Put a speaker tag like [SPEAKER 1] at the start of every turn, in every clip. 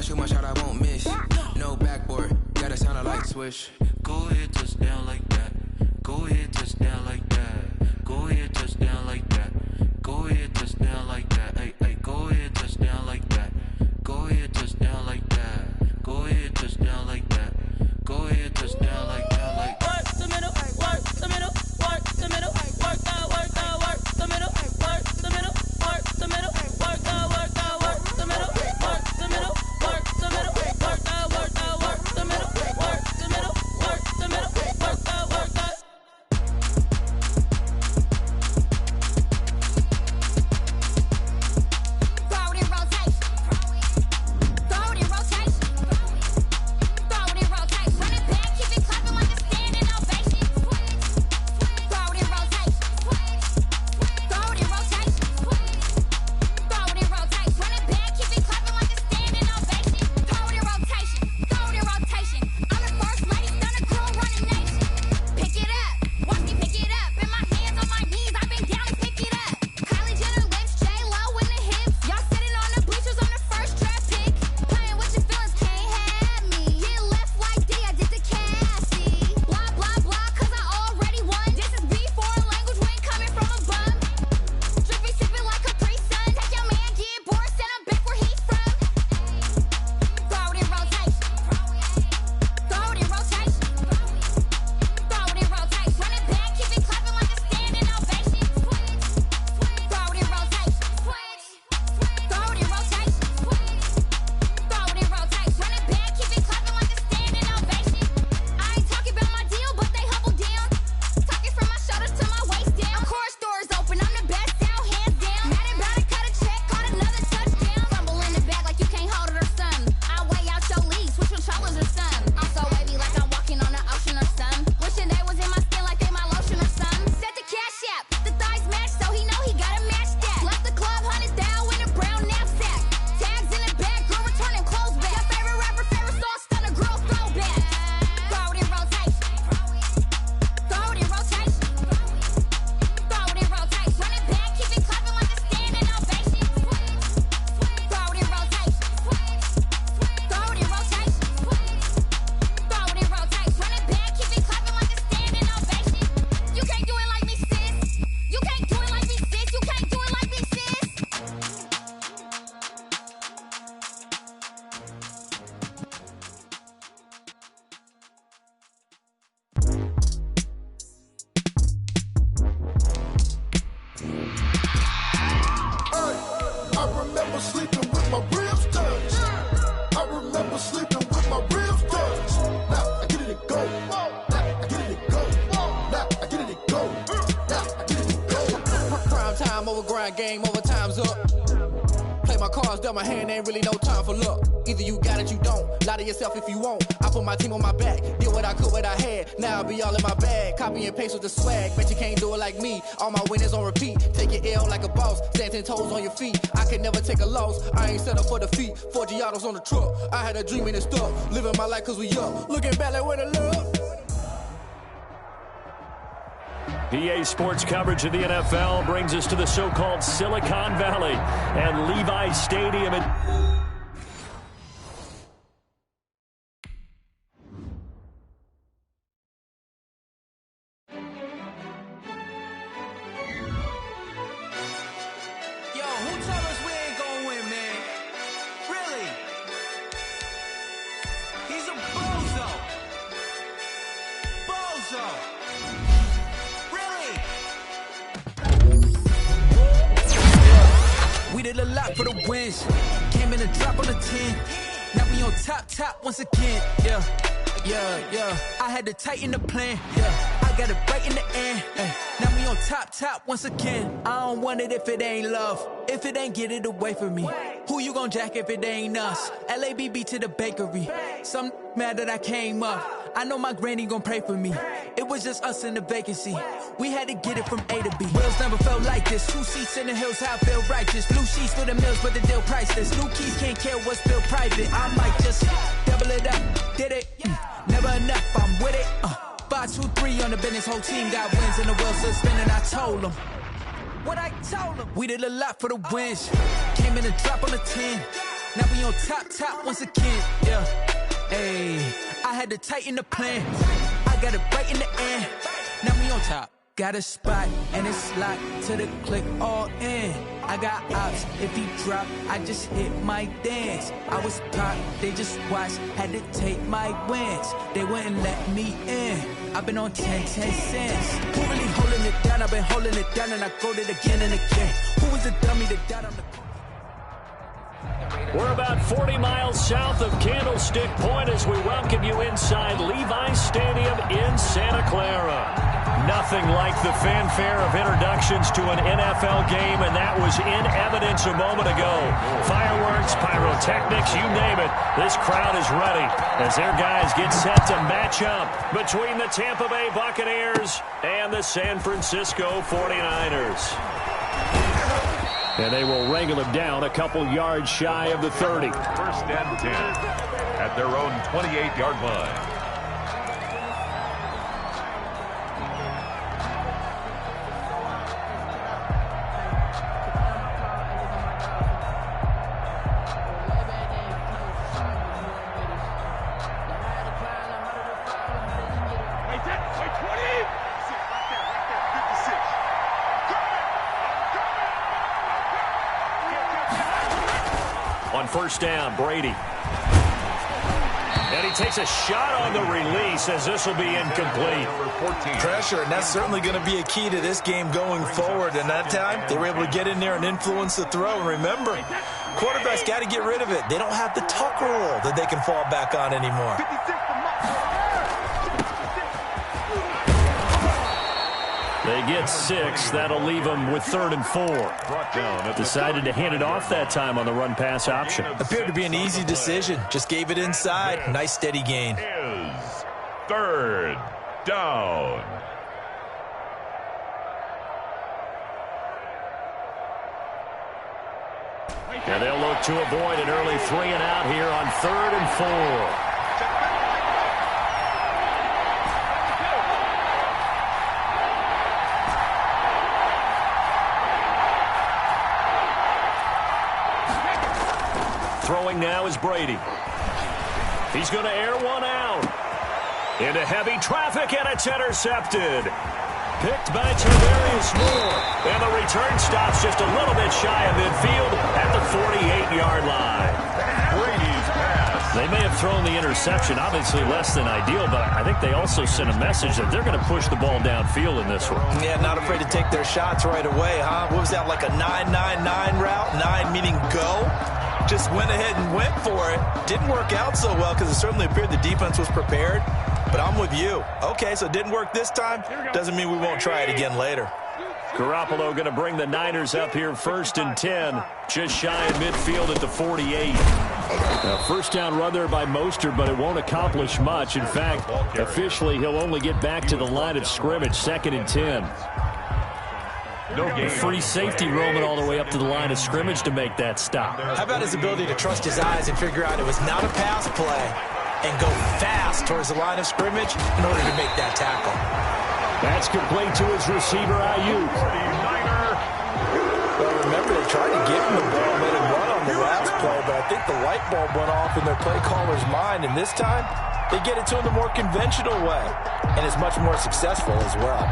[SPEAKER 1] I shoot my shot, I won't miss. No backboard, gotta sound a light switch.
[SPEAKER 2] Go ahead, touchdown like that. Go ahead, touchdown like that. Go ahead, touchdown like that. Go ahead, touchdown like that. Hey, hey, go ahead, touchdown like that. Go ahead, touchdown like that. Go ahead, touchdown like that. Go ahead, touchdown like that. Like
[SPEAKER 3] work the middle, work the middle, work the middle, work the middle, work the middle, work the middle, work the middle, work the middle, work the middle, work the middle, work the middle, work the middle, work the middle, work the middle, work the.
[SPEAKER 4] Throw it in rotation. Throw it in rotation. Throw it in rotation. Run it back, keep it clapping like a standing ovation. Throw it in rotation. Throw it in rotation. Throw it in rotation. Run it back, keep it clapping like a standing ovation. Throw it in rotation. Throw it in rotation. I'm the first lady, stunner girl running nation. Pick it up, watch me pick it up. In my hands on my knees, I've been down to pick it up. Kylie Jenner lips, J-Lo in the hips. Y'all sitting on the bleachers on the first draft pick. Playing with your feelings, can't have me. Get left like D, I did the Cassie. Blah, blah, blah, cause I already won. This is B4 language, we ain't coming from a bum. Drippy, sipping like a Sun. Take your man, get bored, send him back where he's from. Throw it in rotation. Throw it in rotation. Throw it in rotation. Run it back, keep it clapping like a standing ovation. Throw it in rotation. Throw it in rotation. Throw it in rotation. Run it back, keep it clapping like a standing ovation. I ain't talking about my deal, but they humble down. Talking from my shoulders to my waist down. Of course, doors open, I'm the best out, hands down. Mad about it, cut a check, caught another touchdown. Fumble in the bag like you can't hold it or something. I weigh out your league, switch controllers or something. I'm so wavy like I'm walking on the ocean or something. Wishing they was in my skin like they my lotion or something. Set the cash app, the thighs match, so he know he gotta match that. Left the club, $100,000 in a brown knapsack. Tags in the bag, girl returning clothes back. Your favorite rapper, favorite song, stunner girl throwback. Throw it in rotation. Throw it in rotation. Throw it in rotation. Run it back, keep it clapping like a standing ovation. Throw it in rotation. Throw it in rotation. Throw it in rotation. Run it back, keep it clapping like a standing ovation. You can't do it like me, sis. You can't do it like me, sis. You can't do it like me, sis.
[SPEAKER 5] I remember sleeping with my ribs touched. I remember sleeping with my ribs touched. Now I get it and go. Now I get it and go. Now I get it and go. Now I get it and go.
[SPEAKER 6] Prime time over grind game, over time's up. Play my cards, dealt my hand, ain't really no time for luck. Either you got it, you don't. Lie to yourself if you won't. I put my team on my back, did what I could, what I had. Now I'll be all in my bag. Copy and paste with the swag. Bet you can't do it like me. All my winners on repeat. Take your L like a boss. Stand 10 toes on your feet. I can never take a loss. I ain't set up for defeat. 4 Giottos on the truck. I had a dream and it stuck. Living my life cause we up. Looking back like where the love.
[SPEAKER 7] PA Sports coverage of the NFL brings us to the so-called Silicon Valley and Levi Stadium.
[SPEAKER 8] Yo, who told us we ain't gonna win, man? Really? He's a bozo. Bozo. Really? We did a lot for the wins. Came in a drop on the 10. Now we on top once again. Yeah. I had to tighten the plan. Yeah. I got it right in the end. Now we on top once again. I don't want it if it ain't love. If it ain't, get it away from me. Who you gon' jack if it ain't us? LABB to the bakery. Some mad that I came up. I know my granny gon' pray for me. It was just us in the vacancy. We had to get it from A to B. Wheels never felt like this. 2 seats in the hills, how I feel righteous. Blue sheets for the mills, but the deal priceless. New keys can't care what's built private. I might just double it up. Did it? Never enough, I'm with it. 5, 2, 3 on the business. Whole team got wins and the wheels still spinning. I told them what I told them. We did a lot for the wins. Came in a drop on the 10. Now we on top once again, yeah. Hey, I had to tighten the plan. I got it right in the end. Now we on top. Got a spot and it's locked to the click all in. I got ops, if he drop, I just hit my dance. I was pop, they just watched, had to take my wins. They wouldn't let me in. I've been on 10 cents. Who really holding it down? I've been holding it down and I go it again and again. Who was the dummy that died on the...
[SPEAKER 7] We're about 40 miles south of Candlestick Point as we welcome you inside Levi's Stadium in Santa Clara. Nothing like the fanfare of introductions to an NFL game, and that was in evidence a moment ago. Fireworks, pyrotechnics, you name it. This crowd is ready as their guys get set to match up between the Tampa Bay Buccaneers and the San Francisco 49ers. And they will wrangle him down a couple yards shy of the 30.
[SPEAKER 9] First and 10 at their own 28-yard line.
[SPEAKER 7] On first down, Brady. And he takes a shot on the release as this will be incomplete.
[SPEAKER 10] Pressure, and that's certainly going to be a key to this game going forward. And that time, they were able to get in there and influence the throw. And remember, quarterbacks got to get rid of it. They don't have the tuck rule that they can fall back on anymore.
[SPEAKER 7] They get 6. That'll leave them with 3rd and 4. Decided to hand it off that time on the run-pass option.
[SPEAKER 10] Appeared to be an easy decision. Just gave it inside. Nice steady gain.
[SPEAKER 9] Is 3rd down.
[SPEAKER 7] And they'll look to avoid an early 3 and out here on 3rd and 4. Throwing now is Brady. He's going to air one out. Into heavy traffic, and it's intercepted. Picked by Tavarius Moore. And the return stops just a little bit shy of midfield at the 48-yard line.
[SPEAKER 9] Brady's pass.
[SPEAKER 7] They may have thrown the interception, obviously less than ideal, but I think they also sent a message that they're going to push the ball downfield in this one.
[SPEAKER 10] Yeah, not afraid to take their shots right away, huh? What was that, like a 9-9-9 route? 9 meaning go? Just went ahead and went for it. Didn't work out so well because it certainly appeared the defense was prepared. But I'm with you. Okay, so it didn't work this time. Doesn't mean we won't try it again later.
[SPEAKER 7] Garoppolo going to bring the Niners up here 1st and 10. Just shy of midfield at the 48. Now, first down run there by Mostert, but it won't accomplish much. In fact, officially, he'll only get back to the line of scrimmage, 2nd and 10. Free safety roaming all the way up to the line of scrimmage to make that stop.
[SPEAKER 10] How about his ability to trust his eyes and figure out it was not a pass play and go fast towards the line of scrimmage in order to make that tackle.
[SPEAKER 7] That's complete to his receiver, Ayuk.
[SPEAKER 10] Well, remember, they tried to give him the ball and let him run on the last play, but I think the light bulb went off in their play caller's mind, and this time they get it to him the more conventional way, and it's much more successful as well.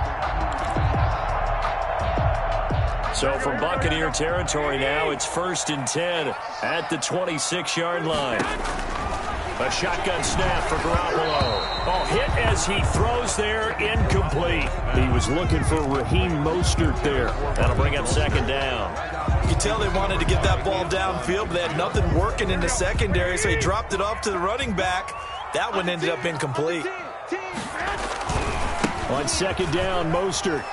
[SPEAKER 7] So from Buccaneer territory now, it's 1st and 10 at the 26-yard line. A shotgun snap for Garoppolo. Oh, hit as he throws there, incomplete. He was looking for Raheem Mostert there. That'll bring up 2nd down.
[SPEAKER 10] You can tell they wanted to get that ball downfield, but they had nothing working in the secondary, so he dropped it off to the running back. That one ended up incomplete.
[SPEAKER 7] On 2nd down, Mostert.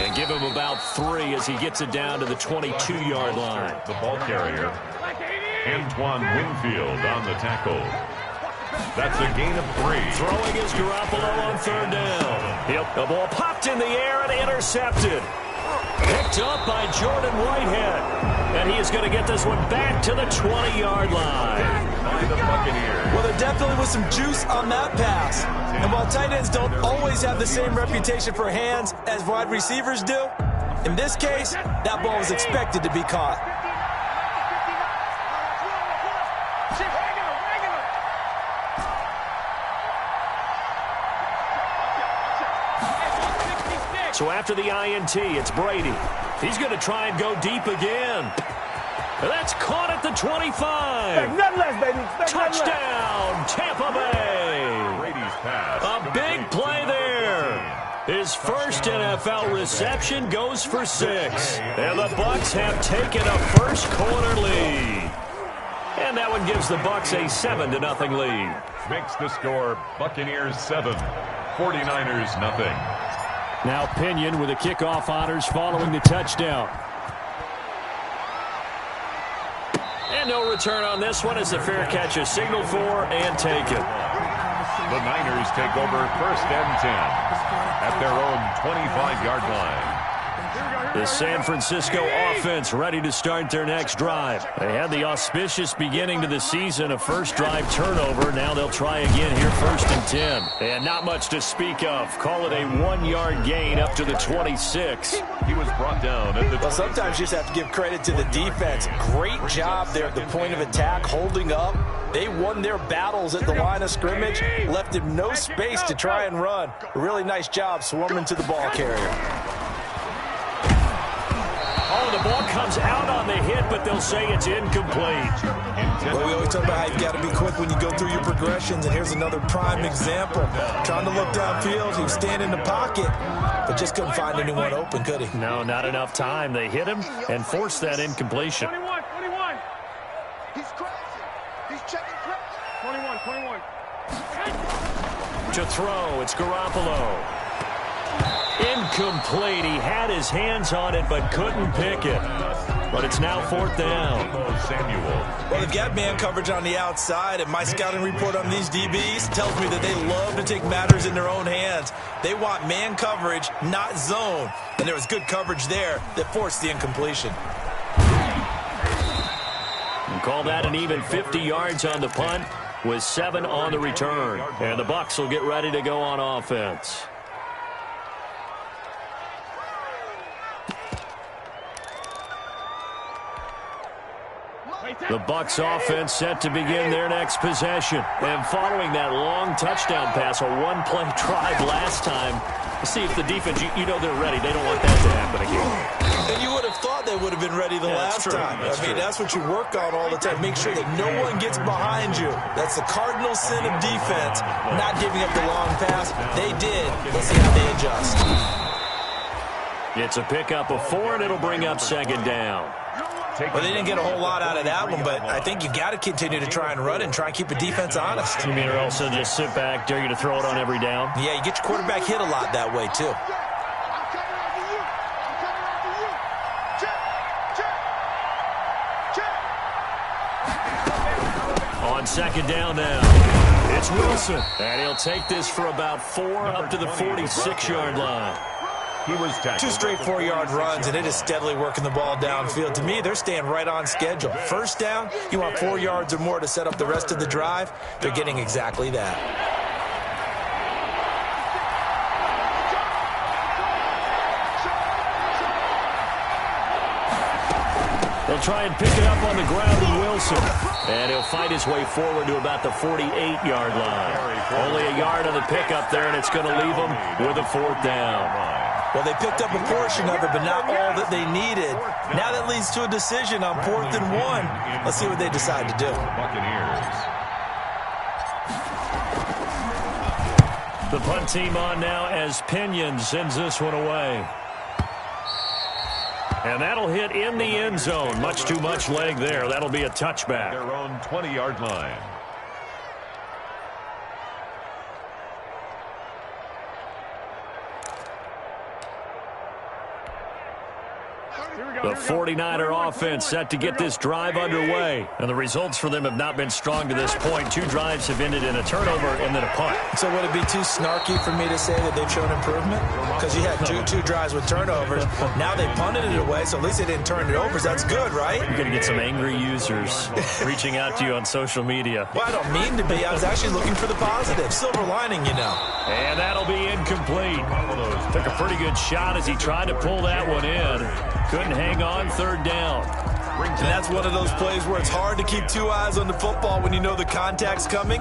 [SPEAKER 7] And give him about 3 as he gets it down to the 22-yard line.
[SPEAKER 9] The ball carrier, Antoine Winfield on the tackle. That's a gain of 3.
[SPEAKER 7] Throwing is Garoppolo on 3rd down. Yep, the ball popped in the air and intercepted. Picked up by Jordan Whitehead. And he is going to get this one back to the 20-yard line.
[SPEAKER 9] By the Buccaneers.
[SPEAKER 10] Well, there definitely was some juice on that pass. And while tight ends don't always have the same reputation for hands as wide receivers do, in this case, that ball was expected to be caught.
[SPEAKER 7] So after the INT, it's Brady. He's going to try and go deep again. That's caught at the 25.
[SPEAKER 11] Nothing less, baby.
[SPEAKER 7] Touchdown, Tampa Bay.
[SPEAKER 9] Brady's pass.
[SPEAKER 7] A big play there. His first NFL reception goes for 6. And the Bucs have taken a first quarter lead. And that one gives the Bucs a 7-0 lead.
[SPEAKER 9] Makes the score Buccaneers 7, 49ers nothing.
[SPEAKER 7] Now Pinion with the kickoff honors following the touchdown. And no return on this one as the fair catch is signaled for and taken.
[SPEAKER 9] The Niners take over 1st and 10 at their own 25-yard line.
[SPEAKER 7] The San Francisco offense ready to start their next drive. They had the auspicious beginning to the season, a first drive turnover. Now they'll try again here 1st and 10. And not much to speak of. Call it a 1-yard gain up to the 26.
[SPEAKER 9] He was brought down at the
[SPEAKER 10] Well, sometimes you just have to give credit to the defense. Great job there at the point of attack, holding up. They won their battles at the line of scrimmage, left him no space to try and run. A really nice job swarming to the ball carrier.
[SPEAKER 7] Oh, the ball comes out on the hit, but they'll say it's incomplete.
[SPEAKER 10] Well, we always talk about how you've got to be quick when you go through your progressions, and here's another prime example. Trying to look downfield, he was standing in the pocket, but just couldn't find anyone open, could he?
[SPEAKER 7] No, not enough time. They hit him and forced that incompletion.
[SPEAKER 11] 21. He's crashing. He's checking crash. 21.
[SPEAKER 7] To throw, it's Garoppolo. Incomplete. He had his hands on it but couldn't pick it. But it's now 4th down.
[SPEAKER 9] Samuel.
[SPEAKER 10] Well, they've got man coverage on the outside, and my scouting report on these DBs tells me that they love to take matters in their own hands. They want man coverage, not zone. And there was good coverage there that forced the incompletion.
[SPEAKER 7] And call that an even 50 yards on the punt with 7 on the return. And the Bucs will get ready to go on offense. The Bucs offense set to begin their next possession. And following that long touchdown pass, a one-play drive last time, see if the defense, you know they're ready. They don't want that to happen again.
[SPEAKER 10] And you would have thought they would have been ready the last time. That's what you work on all the time. Make sure that no one gets behind you. That's the cardinal sin of defense, not giving up the long pass. They did. Let's see how they adjust.
[SPEAKER 7] It's a pickup of 4, and it'll bring up 2nd down.
[SPEAKER 10] Well, they didn't get a whole lot out of that one, but I think you've got to continue to try and run and try and keep the defense honest.
[SPEAKER 7] You mean or else just sit back, dare you to throw it on every down?
[SPEAKER 10] Yeah, you get your quarterback hit a lot that way, too.
[SPEAKER 7] On 2nd down now, it's Wilson. And he'll take this for about 4 up to the 46-yard line.
[SPEAKER 9] He was tackled.
[SPEAKER 10] 2 straight 4-yard runs, and it is steadily working the ball downfield. To me, they're staying right on schedule. First down, you want 4 yards or more to set up the rest of the drive. They're getting exactly that.
[SPEAKER 7] They'll try and pick it up on the ground with Wilson. And he'll fight his way forward to about the 48-yard line. Only a yard on the pickup there, and it's going to leave them with a 4th down.
[SPEAKER 10] Well, they picked up a portion of it, but not all that they needed. Now that leads to a decision on 4th and 1. Let's see what they decide to do.
[SPEAKER 9] Buccaneers.
[SPEAKER 7] The punt team on now as Pinion sends this one away. And that'll hit in the end zone. Much too much leg there. That'll be a touchback.
[SPEAKER 9] Their own 20-yard line.
[SPEAKER 7] The 49er offense set to get this drive underway. And the results for them have not been strong to this point. 2 drives have ended in a turnover and then a punt.
[SPEAKER 10] So would it be too snarky for me to say that they've shown improvement? Because you had two drives with turnovers. Now they punted it away, so at least they didn't turn it over. So that's good, right?
[SPEAKER 7] You're going to get some angry users reaching out to you on social media.
[SPEAKER 10] Well, I don't mean to be. I was actually looking for the positive. Silver lining, you know.
[SPEAKER 7] And that'll be incomplete. Took a pretty good shot as he tried to pull that one in. Couldn't hang on. 3rd down.
[SPEAKER 10] And that's one of those plays where it's hard to keep 2 eyes on the football when you know the contact's coming.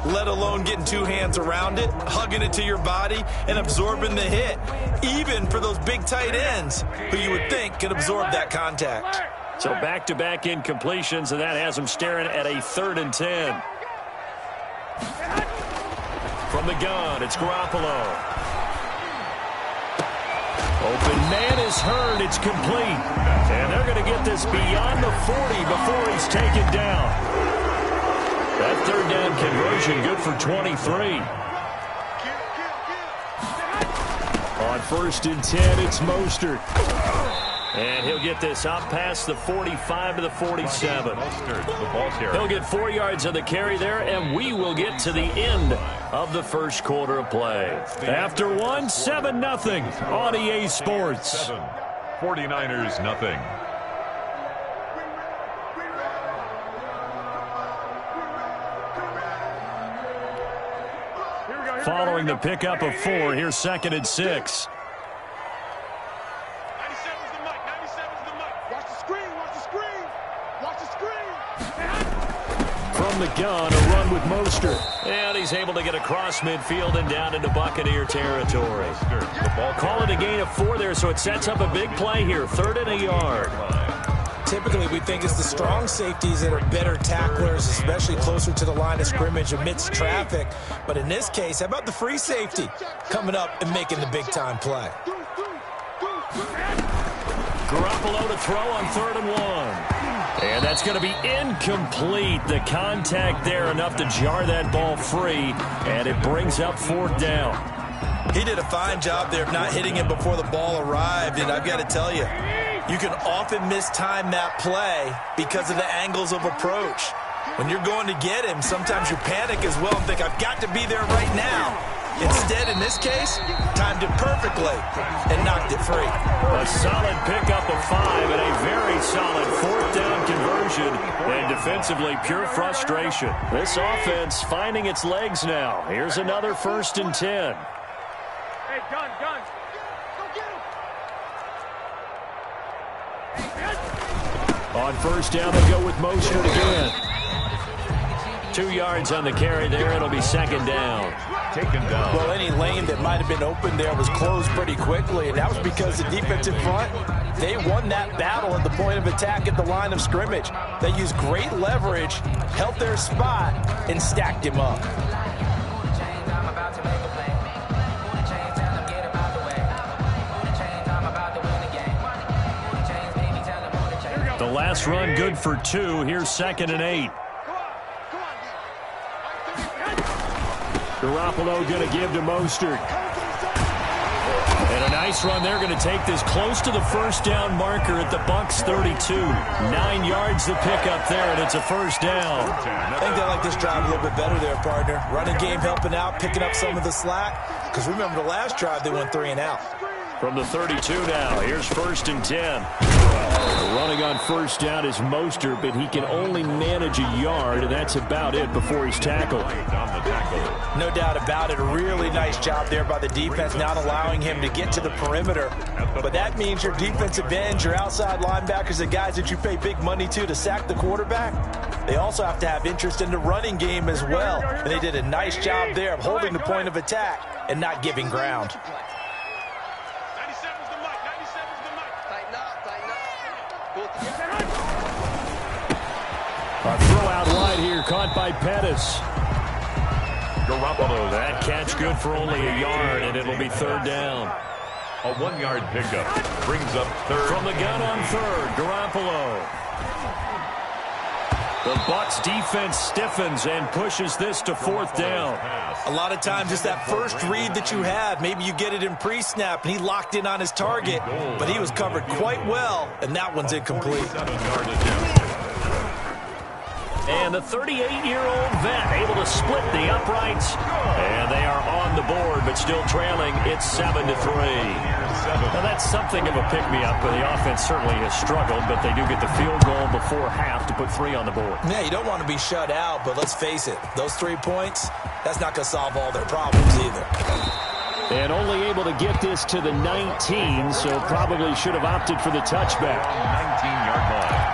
[SPEAKER 10] let alone getting two hands around it, hugging it to your body, and absorbing the hit, even for those big tight ends who you would think could absorb that contact.
[SPEAKER 7] So back-to-back incompletions, and that has him staring at a 3rd and 10. From the gun, it's Garoppolo. Open man is heard. It's complete. And they're going to get this beyond the 40 before he's taken down. That 3rd down conversion good for 23. On 1st and 10, it's Mostert. And he'll get this up past the 45 to the 47. He'll get 4 yards on the carry there, and we will get to the end of the first quarter of play. After one, 7-0 on EA Sports.
[SPEAKER 9] 49ers nothing.
[SPEAKER 7] Following the pickup of 4, here's 2nd and 6. From the gun, a run with Mostert. And he's able to get across midfield and down into Buccaneer territory. Call it a gain of 4 there, so it sets up a big play here. 3rd and a yard.
[SPEAKER 10] Typically, we think it's the strong safeties that are better tacklers, especially closer to the line of scrimmage amidst traffic. But in this case, how about the free safety coming up and making the big-time play?
[SPEAKER 7] Garoppolo to throw on 3rd and 1. And that's going to be incomplete. The contact there enough to jar that ball free, and it brings up 4th down.
[SPEAKER 10] He did a fine job there of not hitting him before the ball arrived, and I've got to tell you, you can often mistime that play because of the angles of approach. When you're going to get him, sometimes you panic as well and think, I've got to be there right now. Instead, in this case, timed it perfectly and knocked it free.
[SPEAKER 7] A solid pickup of 5 and a very solid 4th down conversion. And defensively, pure frustration. This offense finding its legs now. Here's another 1st and 10.
[SPEAKER 11] Hey, gun.
[SPEAKER 7] On 1st down, they go with Mostert again. 2 yards on the carry there. It'll be 2nd down.
[SPEAKER 9] Taken down.
[SPEAKER 10] Well, any lane that might have been open there was closed pretty quickly, and that was because the defensive front, they won that battle at the point of attack at the line of scrimmage. They used great leverage, held their spot, and stacked him up.
[SPEAKER 7] The last run good for 2. Here's 2nd and 8. Garoppolo going to give to Mostert. And a nice run. They're going to take this close to the 1st down marker at the Bucs 32. 9 yards to pick up there, and it's a 1st down.
[SPEAKER 10] I think they like this drive a little bit better there, partner. Running game helping out, picking up some of the slack. Because remember the last drive, they went 3 and out.
[SPEAKER 7] From the 32 now, here's 1st and 10. Running on 1st down is Mostert, but he can only manage a yard, and that's about it before he's tackled.
[SPEAKER 10] No doubt about it. A really nice job there by the defense, not allowing him to get to the perimeter. But that means your defensive ends, your outside linebackers, the guys that you pay big money to sack the quarterback, they also have to have interest in the running game as well. And they did a nice job there of holding the point of attack and not giving ground.
[SPEAKER 7] A throw out wide here, caught by Pettis. Garoppolo, that catch good for only a yard, and it'll be 3rd down.
[SPEAKER 9] A 1-yard pickup brings up 3rd.
[SPEAKER 7] From the gun on 3rd, Garoppolo. The Bucs defense stiffens and pushes this to 4th down.
[SPEAKER 10] A lot of times it's that first read that you have. Maybe you get it in pre-snap, and he locked in on his target, but he was covered quite well, and that one's incomplete.
[SPEAKER 7] And the 38-year-old vet able to split the uprights. And they are on the board, but still trailing. It's 7-3. Now, that's something of a pick-me-up, but the offense certainly has struggled, but they do get the field goal before half to put 3 on the board.
[SPEAKER 10] Yeah, you don't want to be shut out, but let's face it, those 3 points, that's not going to solve all their problems either.
[SPEAKER 7] And only able to get this to the 19, so probably should have opted for the touchback.
[SPEAKER 9] 19-yard line.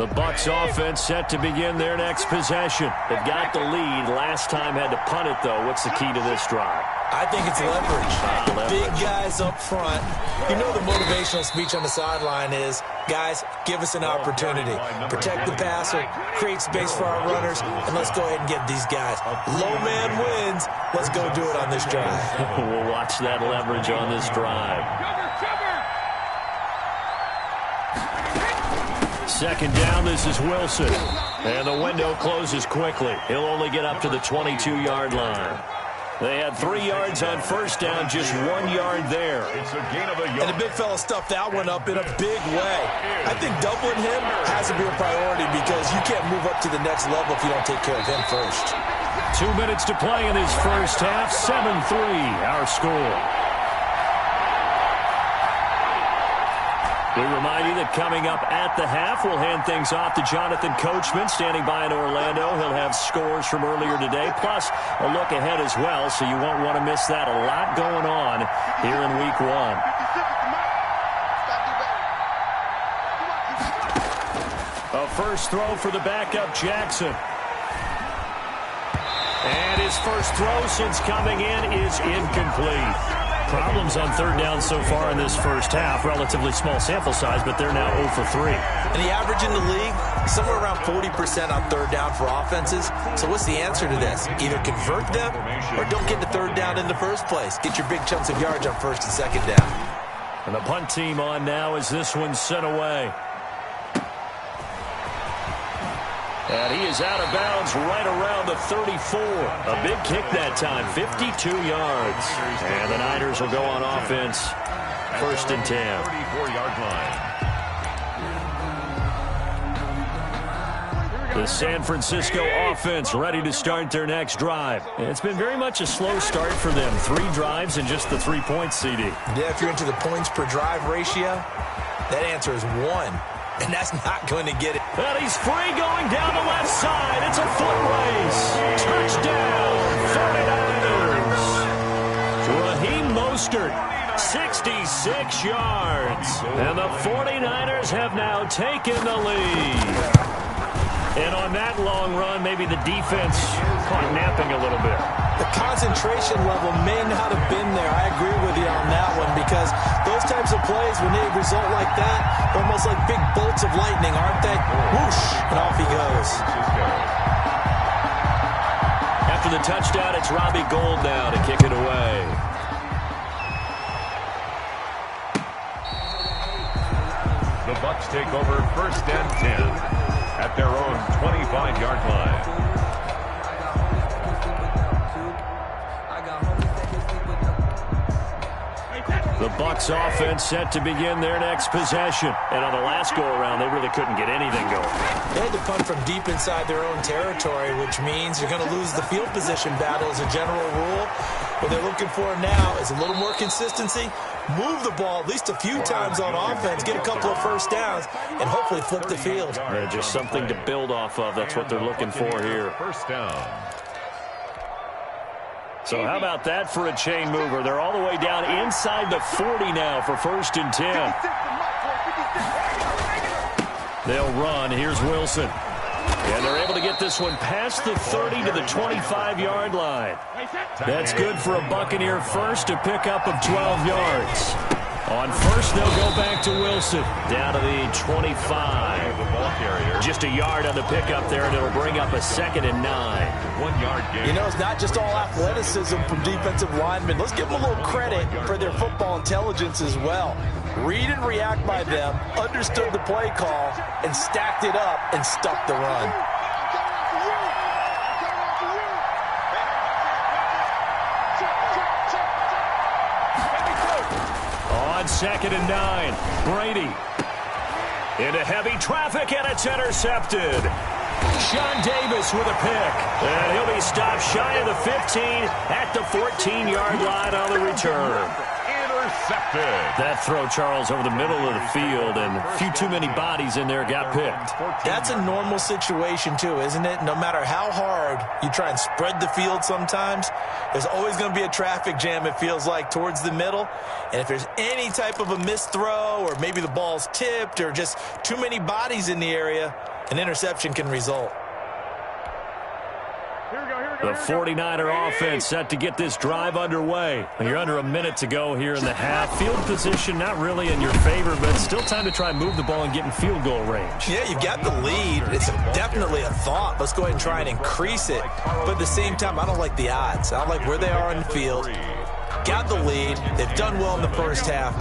[SPEAKER 7] The Bucs offense set to begin their next possession. They've got the lead. Last time had to punt it, though. What's the key to this drive?
[SPEAKER 10] I think it's leverage. Big guys up front. You know the motivational speech on the sideline is, guys, give us an opportunity. Protect the passer, create space for our runners, and let's go ahead and get these guys. Low man wins. Let's go do it on this drive.
[SPEAKER 7] We'll watch that leverage on this drive. Second down, this is Wilson. And the window closes quickly. He'll only get up to the 22-yard line. They had 3 yards on first down, just 1 yard there.
[SPEAKER 9] It's a gain of a yard.
[SPEAKER 10] And the big fella stuffed that one up in a big way. I think doubling him has to be a priority because you can't move up to the next level if you don't take care of him first.
[SPEAKER 7] 2 minutes to play in his first half. 7-3, our score. We remind you that coming up at the half, we'll hand things off to Jonathan Coachman, standing by in Orlando. He'll have scores from earlier today, plus a look ahead as well, so you won't want to miss that. A lot going on here in Week 1. A first throw for the backup, Jackson. And his first throw since coming in is incomplete. Problems on third down so far in this first half. Relatively small sample size, but they're now 0 for 3.
[SPEAKER 10] And the average in the league, somewhere around 40% on third down for offenses. So what's the answer to this? Either convert them or don't get to third down in the first place. Get your big chunks of yards on first and second down.
[SPEAKER 7] And the punt team on now as this one's sent away. And he is out of bounds right around the 34. A big kick that time, 52 yards. And the Niners will go on offense, 1st and 10.
[SPEAKER 9] 34-yard line.
[SPEAKER 7] The San Francisco offense ready to start their next drive. And it's been very much a slow start for them. 3 drives and just the 3 points, CD.
[SPEAKER 10] Yeah, if you're into the points per drive ratio, that answer is 1. And that's not going to get it.
[SPEAKER 7] And he's free going down the left side. It's a foot race. Touchdown, 49ers. Raheem Mostert, 66 yards. And the 49ers have now taken the lead. And on that long run, maybe the defense caught napping a little bit.
[SPEAKER 10] The concentration level may not have been there. I agree with you on that one because those types of plays, when they result like that, they're almost like big bolts of lightning, aren't they? Whoosh, and off he goes.
[SPEAKER 7] After the touchdown, it's Robbie Gould now to kick it away.
[SPEAKER 9] The Bucs take over 1st and 10 at their own 25-yard line.
[SPEAKER 7] The Bucs offense set to begin their next possession. And on the last go-around, they really couldn't get anything going.
[SPEAKER 10] They had to punt from deep inside their own territory, which means you're going to lose the field position battle as a general rule. What they're looking for now is a little more consistency, move the ball at least a few times on offense, get a couple of first downs, and hopefully flip the field.
[SPEAKER 7] Just something to build off of. That's what they're looking for here.
[SPEAKER 9] First down.
[SPEAKER 7] So how about that for a chain mover? They're all the way down inside the 40 now for 1st and 10. They'll run. Here's Wilson. And they're able to get this one past the 30 to the 25-yard line. That's good for a Buccaneer first, a pickup of 12 yards. On first, they'll go back to Wilson. Down to the 25. Just a yard on the pickup there, and it'll bring up a 2nd and 9.
[SPEAKER 9] 1 yard gain.
[SPEAKER 10] You know, it's not just all athleticism from defensive linemen. Let's give them a little credit for their football intelligence as well. Read and react by them, understood the play call, and stacked it up and stuck the run.
[SPEAKER 7] On 2nd and 9, Brady into heavy traffic, and it's intercepted. Sean Davis with a pick, and he'll be stopped shy of the 15 at the 14-yard line on the return.
[SPEAKER 9] intercepted.
[SPEAKER 7] That throw, Charles, over the middle of the field, and a few too many bodies in there got picked.
[SPEAKER 10] That's a normal situation, too, isn't it? No matter how hard you try and spread the field sometimes, there's always going to be a traffic jam, it feels like, towards the middle. And if there's any type of a missed throw, or maybe the ball's tipped, or just too many bodies in the area, an interception can result.
[SPEAKER 7] The 49er offense set to get this drive underway. You're under a minute to go here in the half. Field position not really in your favor, but still time to try and move the ball and get in field goal range.
[SPEAKER 10] Yeah, you've got the lead. It's definitely a thought. Let's go ahead and try and increase it. But at the same time, I don't like the odds. I don't like where they are on the field. Got the lead. They've done well in the first half.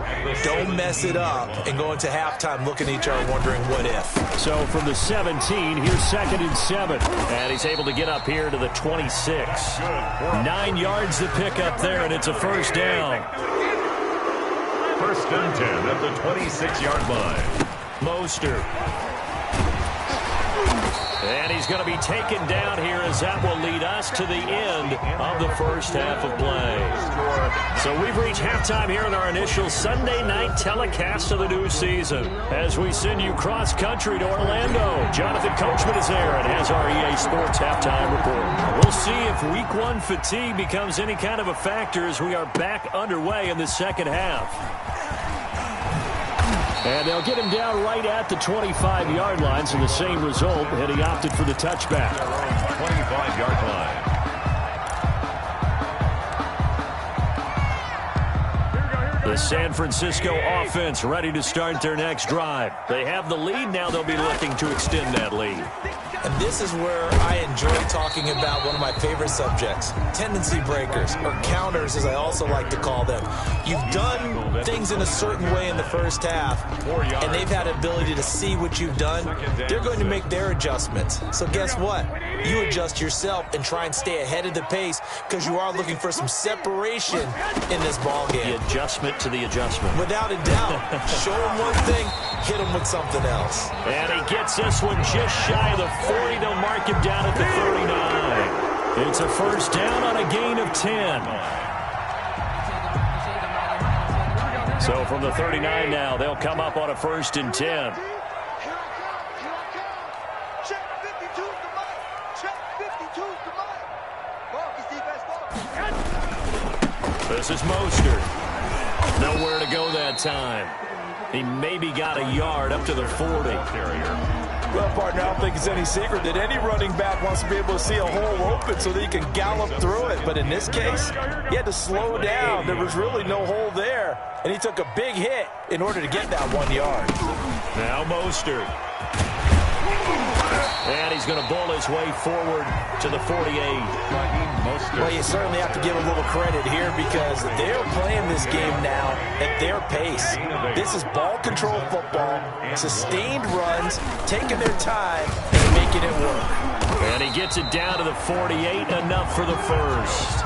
[SPEAKER 10] Don't mess it up and go into halftime looking at each other wondering what if.
[SPEAKER 7] So from the 17, here's 2nd and 7. And he's able to get up here to the 26. 9 yards to pick up there, and it's a first down.
[SPEAKER 9] 1st and 10 at the 26-yard line.
[SPEAKER 7] Mostert. And he's going to be taken down here as that will lead us to the end of the first half of play. So we've reached halftime here in our initial Sunday night telecast of the new season. As we send you cross-country to Orlando, Jonathan Coachman is there and has our EA Sports halftime report. We'll see if Week 1 fatigue becomes any kind of a factor as we are back underway in the second half. And they'll get him down right at the 25-yard line, so the same result, and he opted for the touchback.
[SPEAKER 9] 25-yard line.
[SPEAKER 7] The San Francisco offense ready to start their next drive. They have the lead. Now they'll be looking to extend that lead.
[SPEAKER 10] And this is where I enjoy talking about one of my favorite subjects, tendency breakers, or counters as I also like to call them. You've done things in a certain way in the first half, and they've had ability to see what you've done. They're going to make their adjustments. So guess what? You adjust yourself and try and stay ahead of the pace because you are looking for some separation in this ball game.
[SPEAKER 7] The adjustment to the adjustment.
[SPEAKER 10] Without a doubt. Show them one thing, hit them with something else.
[SPEAKER 7] And he gets this one just shy of the 40. They'll mark him down at the 39. It's a first down on a gain of 10. So from the 39 now, they'll come up on a 1st and 10. This is Mostert. Nowhere to go that time. He maybe got a yard up to the 40.
[SPEAKER 10] Well, partner, I don't think it's any secret that any running back wants to be able to see a hole open so that he can gallop through it. But in this case, he had to slow down. There was really no hole there, and he took a big hit in order to get that 1 yard.
[SPEAKER 7] Now Mostert. And he's going to bull his way forward to the 48.
[SPEAKER 10] Well, you certainly have to give a little credit here because they're playing this game now at their pace. This is ball control football, sustained runs, taking their time, and making it work.
[SPEAKER 7] And he gets it down to the 48, enough for the first.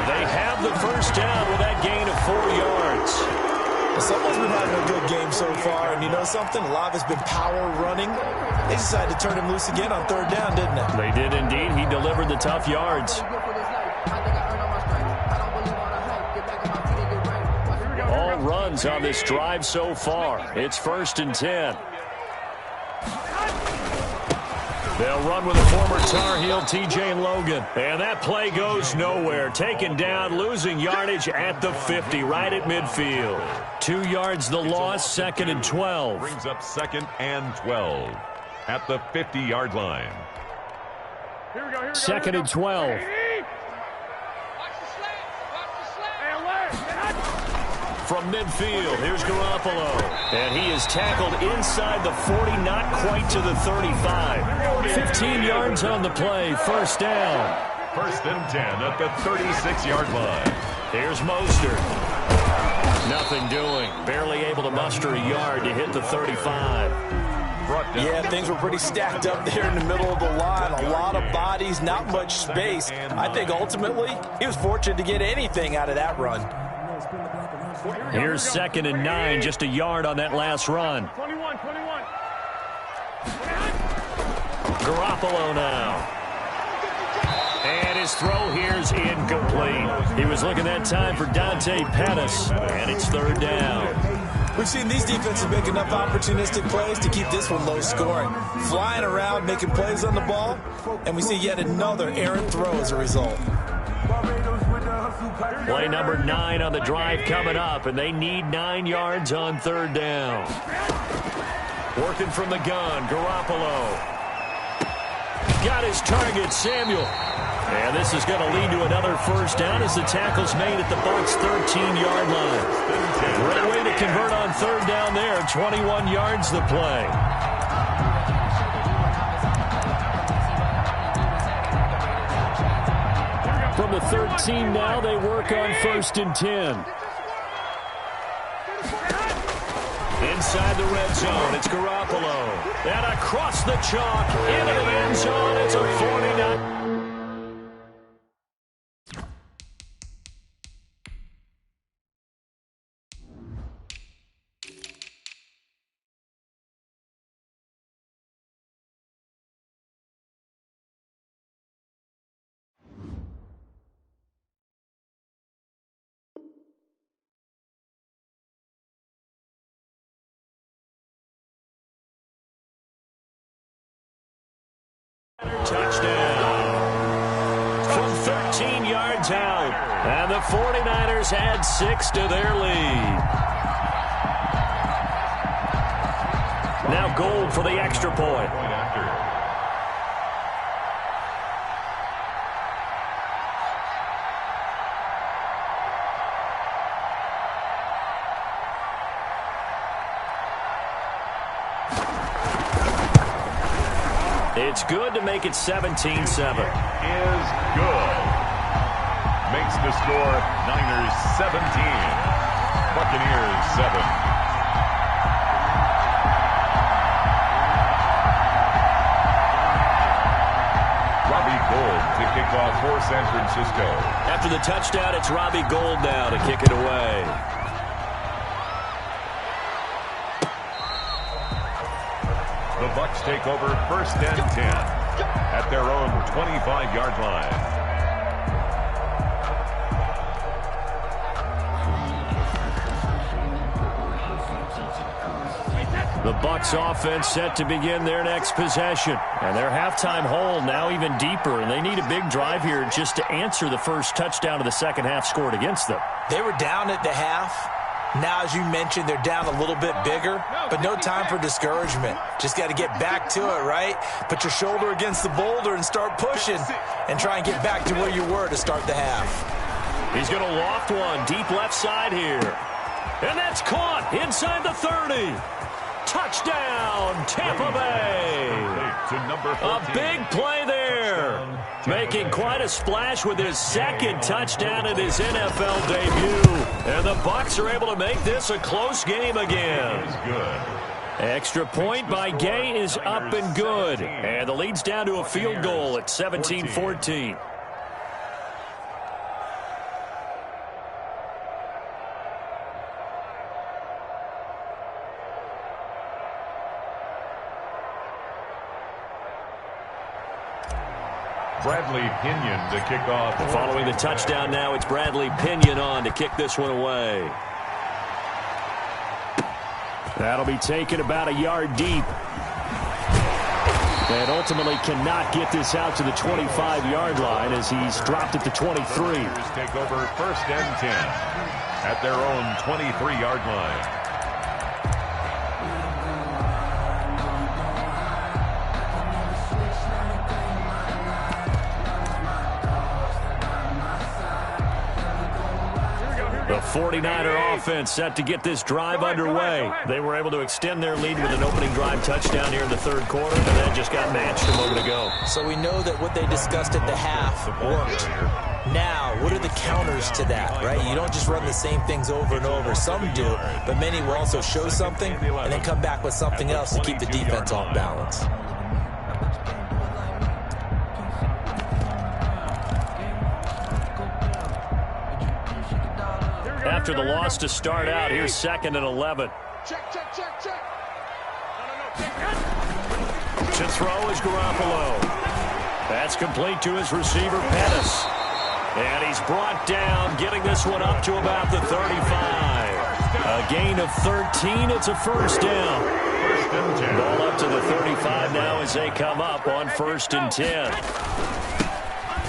[SPEAKER 7] They have the first down with that gain of 4 yards.
[SPEAKER 10] Someone's been having a good game so far, and you know something? A lot of it's been power running. They decided to turn him loose again on 3rd down, didn't they?
[SPEAKER 7] They did indeed. He delivered the tough yards. All runs on this drive so far. It's 1st and 10. They'll run with a former Tar Heel, T.J. Logan. And that play goes nowhere. Taken down, losing yardage at the 50, right at midfield. 2 yards the loss, 2nd and 12.
[SPEAKER 9] Brings up 2nd and 12 at the 50-yard line.
[SPEAKER 7] 2nd and 12. From midfield, here's Garoppolo. And he is tackled inside the 40, not quite to the 35. 15 yards on the play, first down.
[SPEAKER 9] 1st and 10 at the 36-yard line.
[SPEAKER 7] Here's Mostert. Nothing doing. Barely able to muster a yard to hit the 35.
[SPEAKER 10] Yeah, things were pretty stacked up there in the middle of the line. A lot of bodies, not much space. I think ultimately he was fortunate to get anything out of that run.
[SPEAKER 7] Here's 2nd and 9, just a yard on that last run.
[SPEAKER 11] 21.
[SPEAKER 7] Garoppolo now. And his throw here's incomplete. He was looking that time for Dante Pettis, and it's third down.
[SPEAKER 10] We've seen these defenses make enough opportunistic plays to keep this one low scoring. Flying around, making plays on the ball, and we see yet another errant throw as a result.
[SPEAKER 7] Play number 9 on the drive coming up, and they need 9 yards on third down. Working from the gun, Garoppolo. Got his target, Samuel. And this is going to lead to another first down as the tackle's made at the Bucs' 13-yard line. Great way to convert on third down there. 21 yards the play. From the 13 now, they work on 1st and 10. Inside the red zone, it's Garoppolo. And across the chalk, into the end zone, it's a 49. Touchdown from 13 yards out, and the 49ers add 6 to their lead. Now Gold for the extra point. It's good to make it 17-7.
[SPEAKER 9] Is good. Makes the score Niners 17. Buccaneers 7. Robbie Gould to kick off for San Francisco.
[SPEAKER 7] After the touchdown, it's Robbie Gould now to kick it away.
[SPEAKER 9] The Bucs take over 1st and 10 at their own 25-yard line.
[SPEAKER 7] The Bucs offense set to begin their next possession. And their halftime hole now even deeper, and they need a big drive here just to answer the first touchdown of the second half scored against them.
[SPEAKER 10] They were down at the half. Now, as you mentioned, they're down a little bit bigger, but no time for discouragement. Just got to get back to it, right? Put your shoulder against the boulder and start pushing and try and get back to where you were to start the half.
[SPEAKER 7] He's going to loft one deep left side here. And that's caught inside the 30. Touchdown, Tampa Bay. A big play there. Making quite a splash with his second touchdown in his NFL debut. And the Bucs are able to make this a close game again. Extra point by Gay is up and good. And the lead's down to a field goal at 17-14.
[SPEAKER 9] Bradley Pinion to kick off.
[SPEAKER 7] Following the touchdown now, it's Bradley Pinion on to kick this one away. That'll be taken about a yard deep. And ultimately cannot get this out to the 25-yard line as he's dropped at the 23.
[SPEAKER 9] Take over 1st and 10 at their own 23-yard line.
[SPEAKER 7] The 49er offense set to get this drive underway. They were able to extend their lead with an opening drive touchdown here in the third quarter, and that just got matched a moment ago.
[SPEAKER 10] So we know that what they discussed at the half worked. Now, what are the counters to that, right? You don't just run the same things over and over. Some do, but many will also show something and then come back with something else to keep the defense off balance.
[SPEAKER 7] After the loss to start out, here's 2nd and 11.
[SPEAKER 11] Check.
[SPEAKER 7] To throw is Garoppolo. That's complete to his receiver, Pettis. And he's brought down, getting this one up to about the 35. A gain of 13. It's a first down. Ball up to the 35 now as they come up on 1st and 10.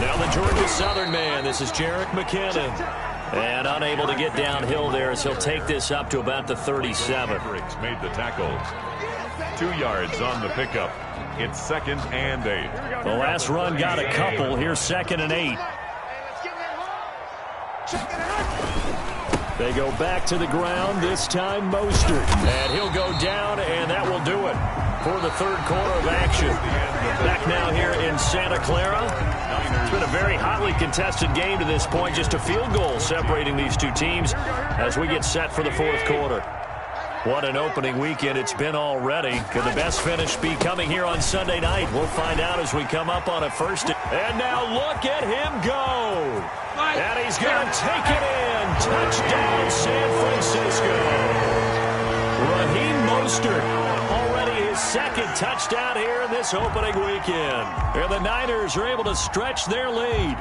[SPEAKER 7] Now the Georgia Southern man. This is Jerick McKinnon. And unable to get downhill there as he'll take this up to about the 37.
[SPEAKER 9] Hendricks made the tackle. 2 yards on the pickup. It's 2nd and 8.
[SPEAKER 7] The last run got a couple. Here's 2nd and 8. They go back to the ground, this time Mostert. And he'll go down, and that will do it for the 3rd quarter of action. Back now here in Santa Clara. It's been a very hotly contested game to this point. Just a field goal separating these two teams as we get set for the 4th quarter. What an opening weekend it's been already. Could the best finish be coming here on Sunday night? We'll find out as we come up on a 1st. And now look at him go. And he's going to take it in. Touchdown, San Francisco. Raheem Mostert, already his 2nd touchdown here in this opening weekend. And the Niners are able to stretch their lead.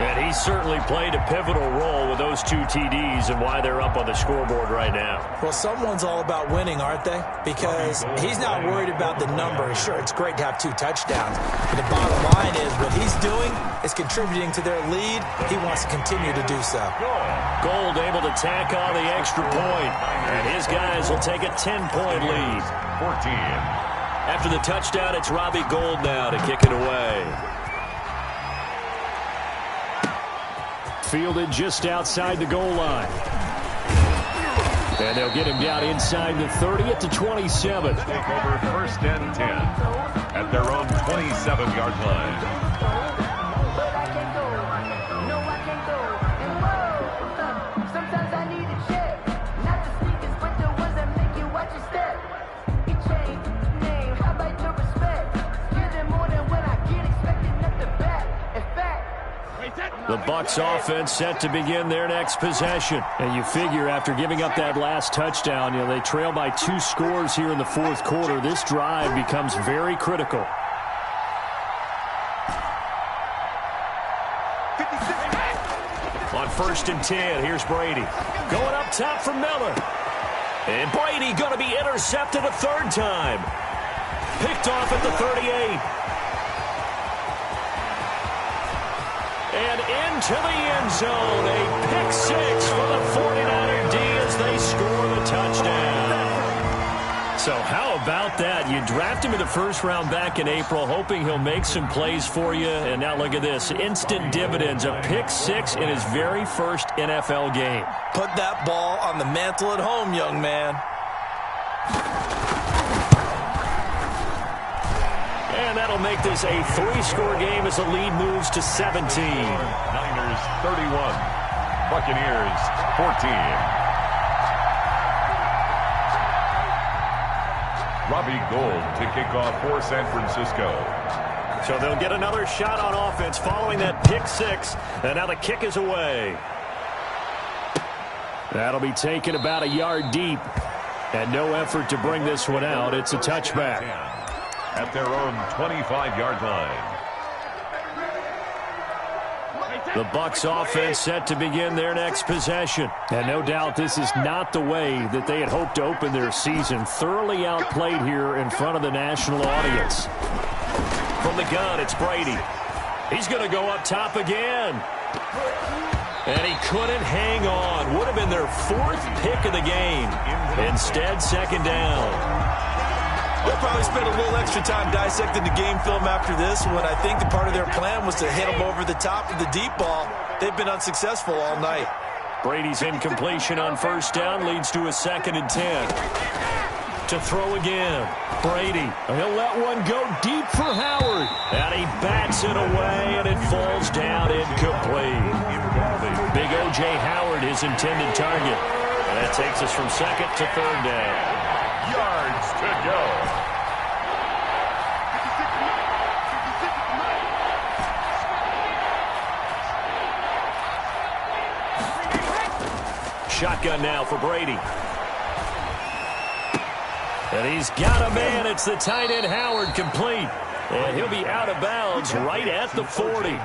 [SPEAKER 7] And he certainly played a pivotal role with those 2 TDs and why they're up on the scoreboard right now.
[SPEAKER 10] Well, someone's all about winning, aren't they? Because he's not worried about the number. Sure, it's great to have 2 touchdowns. But the bottom line is what he's doing is contributing to their lead. He wants to continue to do so.
[SPEAKER 7] Gold able to tack on the extra point. And his guys will take a 10-point lead.
[SPEAKER 9] 14.
[SPEAKER 7] After the touchdown, it's Robbie Gould now to kick it away. Fielded just outside the goal line. And they'll get him down inside the 30 at the 27.
[SPEAKER 9] Take over 1st and 10 at their own 27-yard line.
[SPEAKER 7] The Bucs offense set to begin their next possession. And you figure after giving up that last touchdown, they trail by 2 scores here in the 4th quarter. This drive becomes very critical. On 1st and 10, here's Brady. Going up top for Miller. And Brady going to be intercepted a 3rd time. Picked off at the 38. And into the end zone, a pick 6 for the 49er D as they score the touchdown. So how about that? You draft him in the 1st round back in April, hoping he'll make some plays for you. And now look at this, instant dividends, a pick 6 in his very 1st NFL game.
[SPEAKER 10] Put that ball on the mantle at home, young man.
[SPEAKER 7] And that'll make this a 3-score game as the lead moves to 17.
[SPEAKER 9] Niners 31, Buccaneers 14. Robbie Gould to kick off for San Francisco.
[SPEAKER 7] So they'll get another shot on offense following that pick 6. And now the kick is away. That'll be taken about a yard deep. And no effort to bring this one out. It's a touchback.
[SPEAKER 9] At their own 25-yard line.
[SPEAKER 7] The Bucs offense set to begin their next possession. And no doubt this is not the way that they had hoped to open their season. Thoroughly outplayed here in front of the national audience. From the gun, it's Brady. He's going to go up top again. And he couldn't hang on. Would have been their 4th pick of the game. Instead, 2nd down.
[SPEAKER 10] They'll probably spend a little extra time dissecting the game film after this when I think the part of their plan was to hit them over the top of the deep ball. They've been unsuccessful all night.
[SPEAKER 7] Brady's incompletion on 1st down leads to a 2nd and 10. To throw again. Brady. He'll let one go deep for Howard. And he bats it away, and it falls down incomplete. Big O.J. Howard, his intended target. And that takes us from 2nd to 3rd down.
[SPEAKER 9] Yards to go.
[SPEAKER 7] Shotgun now for Brady. And he's got a man. It's the tight end Howard complete. And he'll be out of bounds right at the 40.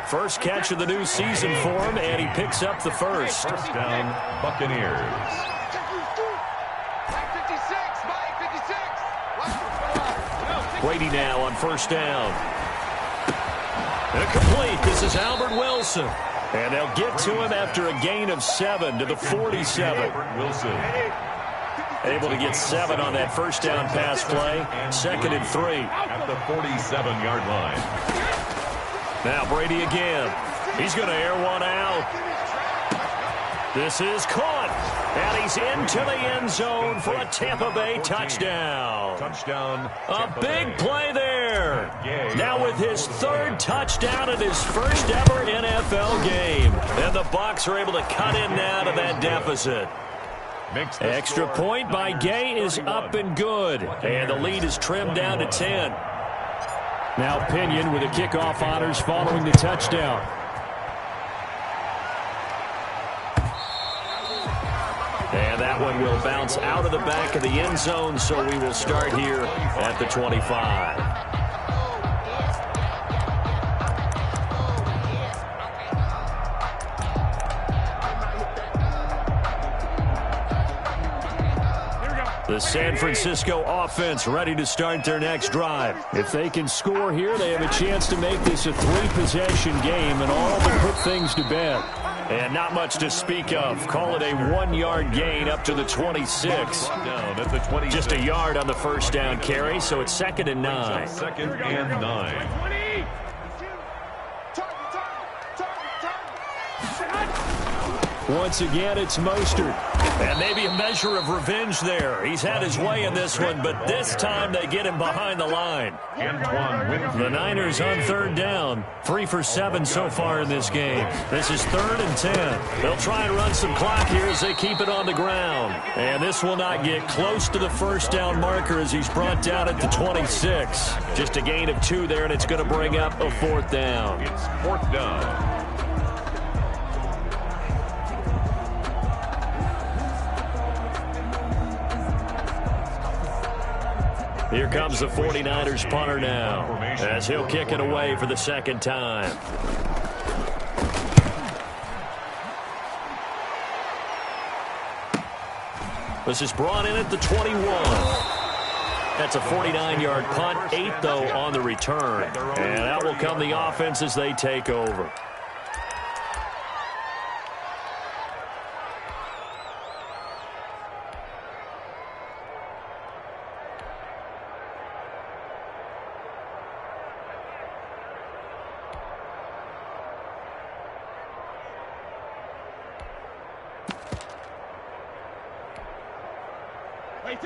[SPEAKER 7] First catch of the new season for him, and he picks up the first.
[SPEAKER 9] First down, Buccaneers.
[SPEAKER 7] Brady now on first down. And complete. This is Albert Wilson. And they'll get to him after a gain of 7 to the 47.
[SPEAKER 9] Wilson.
[SPEAKER 7] Able to get 7 on that first down pass play. 2nd and 3.
[SPEAKER 9] At the 47-yard line.
[SPEAKER 7] Now Brady again. He's going to air one out. This is caught. And he's into the end zone for a Tampa Bay touchdown.
[SPEAKER 9] Touchdown.
[SPEAKER 7] A big play there. Now with his 3rd touchdown in his first ever NFL game. And the Bucs are able to cut in now to that deficit. Extra point by Gay is up and good. And the lead is trimmed down to 10. Now Pinion with the kickoff honors following the touchdown. And that one will bounce out of the back of the end zone, so we will start here at the 25. The San Francisco offense ready to start their next drive. If they can score here, they have a chance to make this a 3-possession game and all but put things to bed. And not much to speak of. Call it a 1-yard gain up to the 26. Just a yard on the first down carry, so it's 2nd and 9.
[SPEAKER 9] 2nd and 9.
[SPEAKER 7] Once again, it's Mostert. And maybe a measure of revenge there. He's had his way in this one, but this time they get him behind the line. The Niners on 3rd down. 3 for 7 so far in this game. This is 3rd and 10. They'll try and run some clock here as they keep it on the ground. And this will not get close to the first down marker as he's brought down at the 26. Just a gain of 2 there, and it's going to bring up a 4th down.
[SPEAKER 9] It's 4th down.
[SPEAKER 7] Here comes the 49ers punter now, as he'll kick it away for the 2nd time. This is brought in at the 21. That's a 49-yard punt, 8 though on the return. And out will come the offense as they take over.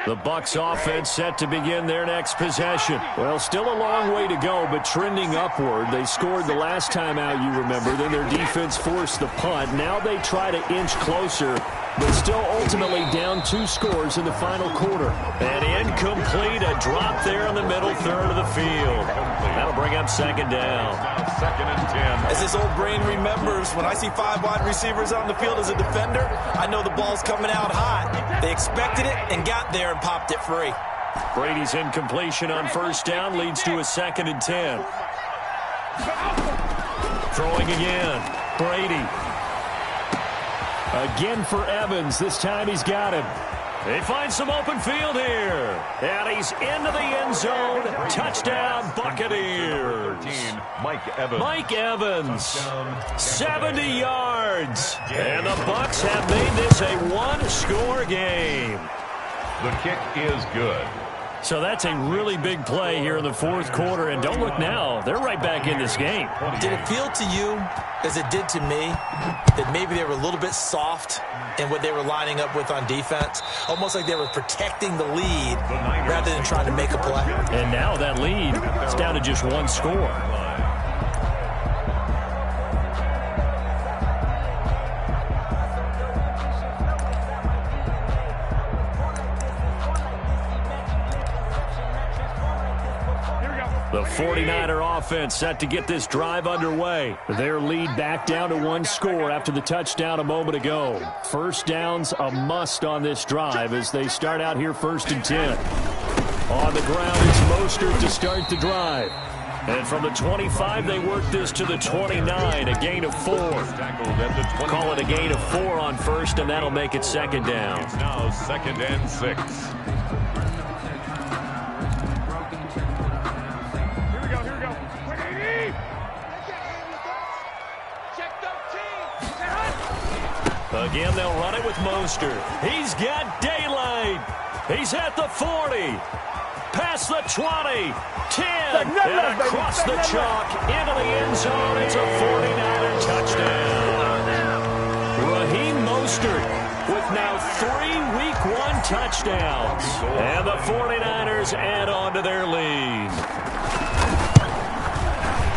[SPEAKER 7] The Bucs offense set to begin their next possession. Well, still a long way to go, but trending upward. They scored the last time out, you remember. Then their defense forced the punt. Now they try to inch closer, but still ultimately down 2 scores in the final quarter. And incomplete, a drop there in the middle third of the field. That'll bring up 2nd down.
[SPEAKER 9] 2nd and 10.
[SPEAKER 10] As his old brain remembers, when I see 5 wide receivers on the field as a defender, I know the ball's coming out hot. They expected it and got there and popped it free.
[SPEAKER 7] Brady's incompletion on first down leads to a 2nd and 10. Throwing again. Brady. Again for Evans. This time he's got him. They find some open field here. And he's into the end zone. Touchdown, Buccaneers.
[SPEAKER 9] Mike Evans.
[SPEAKER 7] Mike Evans. 70 yards. And the Bucs have made this a 1-score game.
[SPEAKER 9] The kick is good.
[SPEAKER 7] So that's a really big play here in the 4th quarter. And don't look now. They're right back in this game.
[SPEAKER 10] Did it feel to you, as it did to me, that maybe they were a little bit soft in what they were lining up with on defense? Almost like they were protecting the lead rather than trying to make a play.
[SPEAKER 7] And now that lead is down to just 1 score. The 49er offense set to get this drive underway. Their lead back down to 1 score after the touchdown a moment ago. First down's a must on this drive as they start out here 1st and 10. On the ground, it's Mostert to start the drive. And from the 25, they work this to the 29, a gain of 4. Call it a gain of 4 on first, and that'll make it second down.
[SPEAKER 9] It's now 2nd and 6.
[SPEAKER 11] Here we go. Check 13.
[SPEAKER 7] Again, they'll run it with Mostert. He's got daylight. He's at the 40. Past the 20. 10. And across the chalk into the end zone. It's a 49er touchdown. Raheem Mostert with now 3 Week 1 touchdowns. And the 49ers add on to their lead.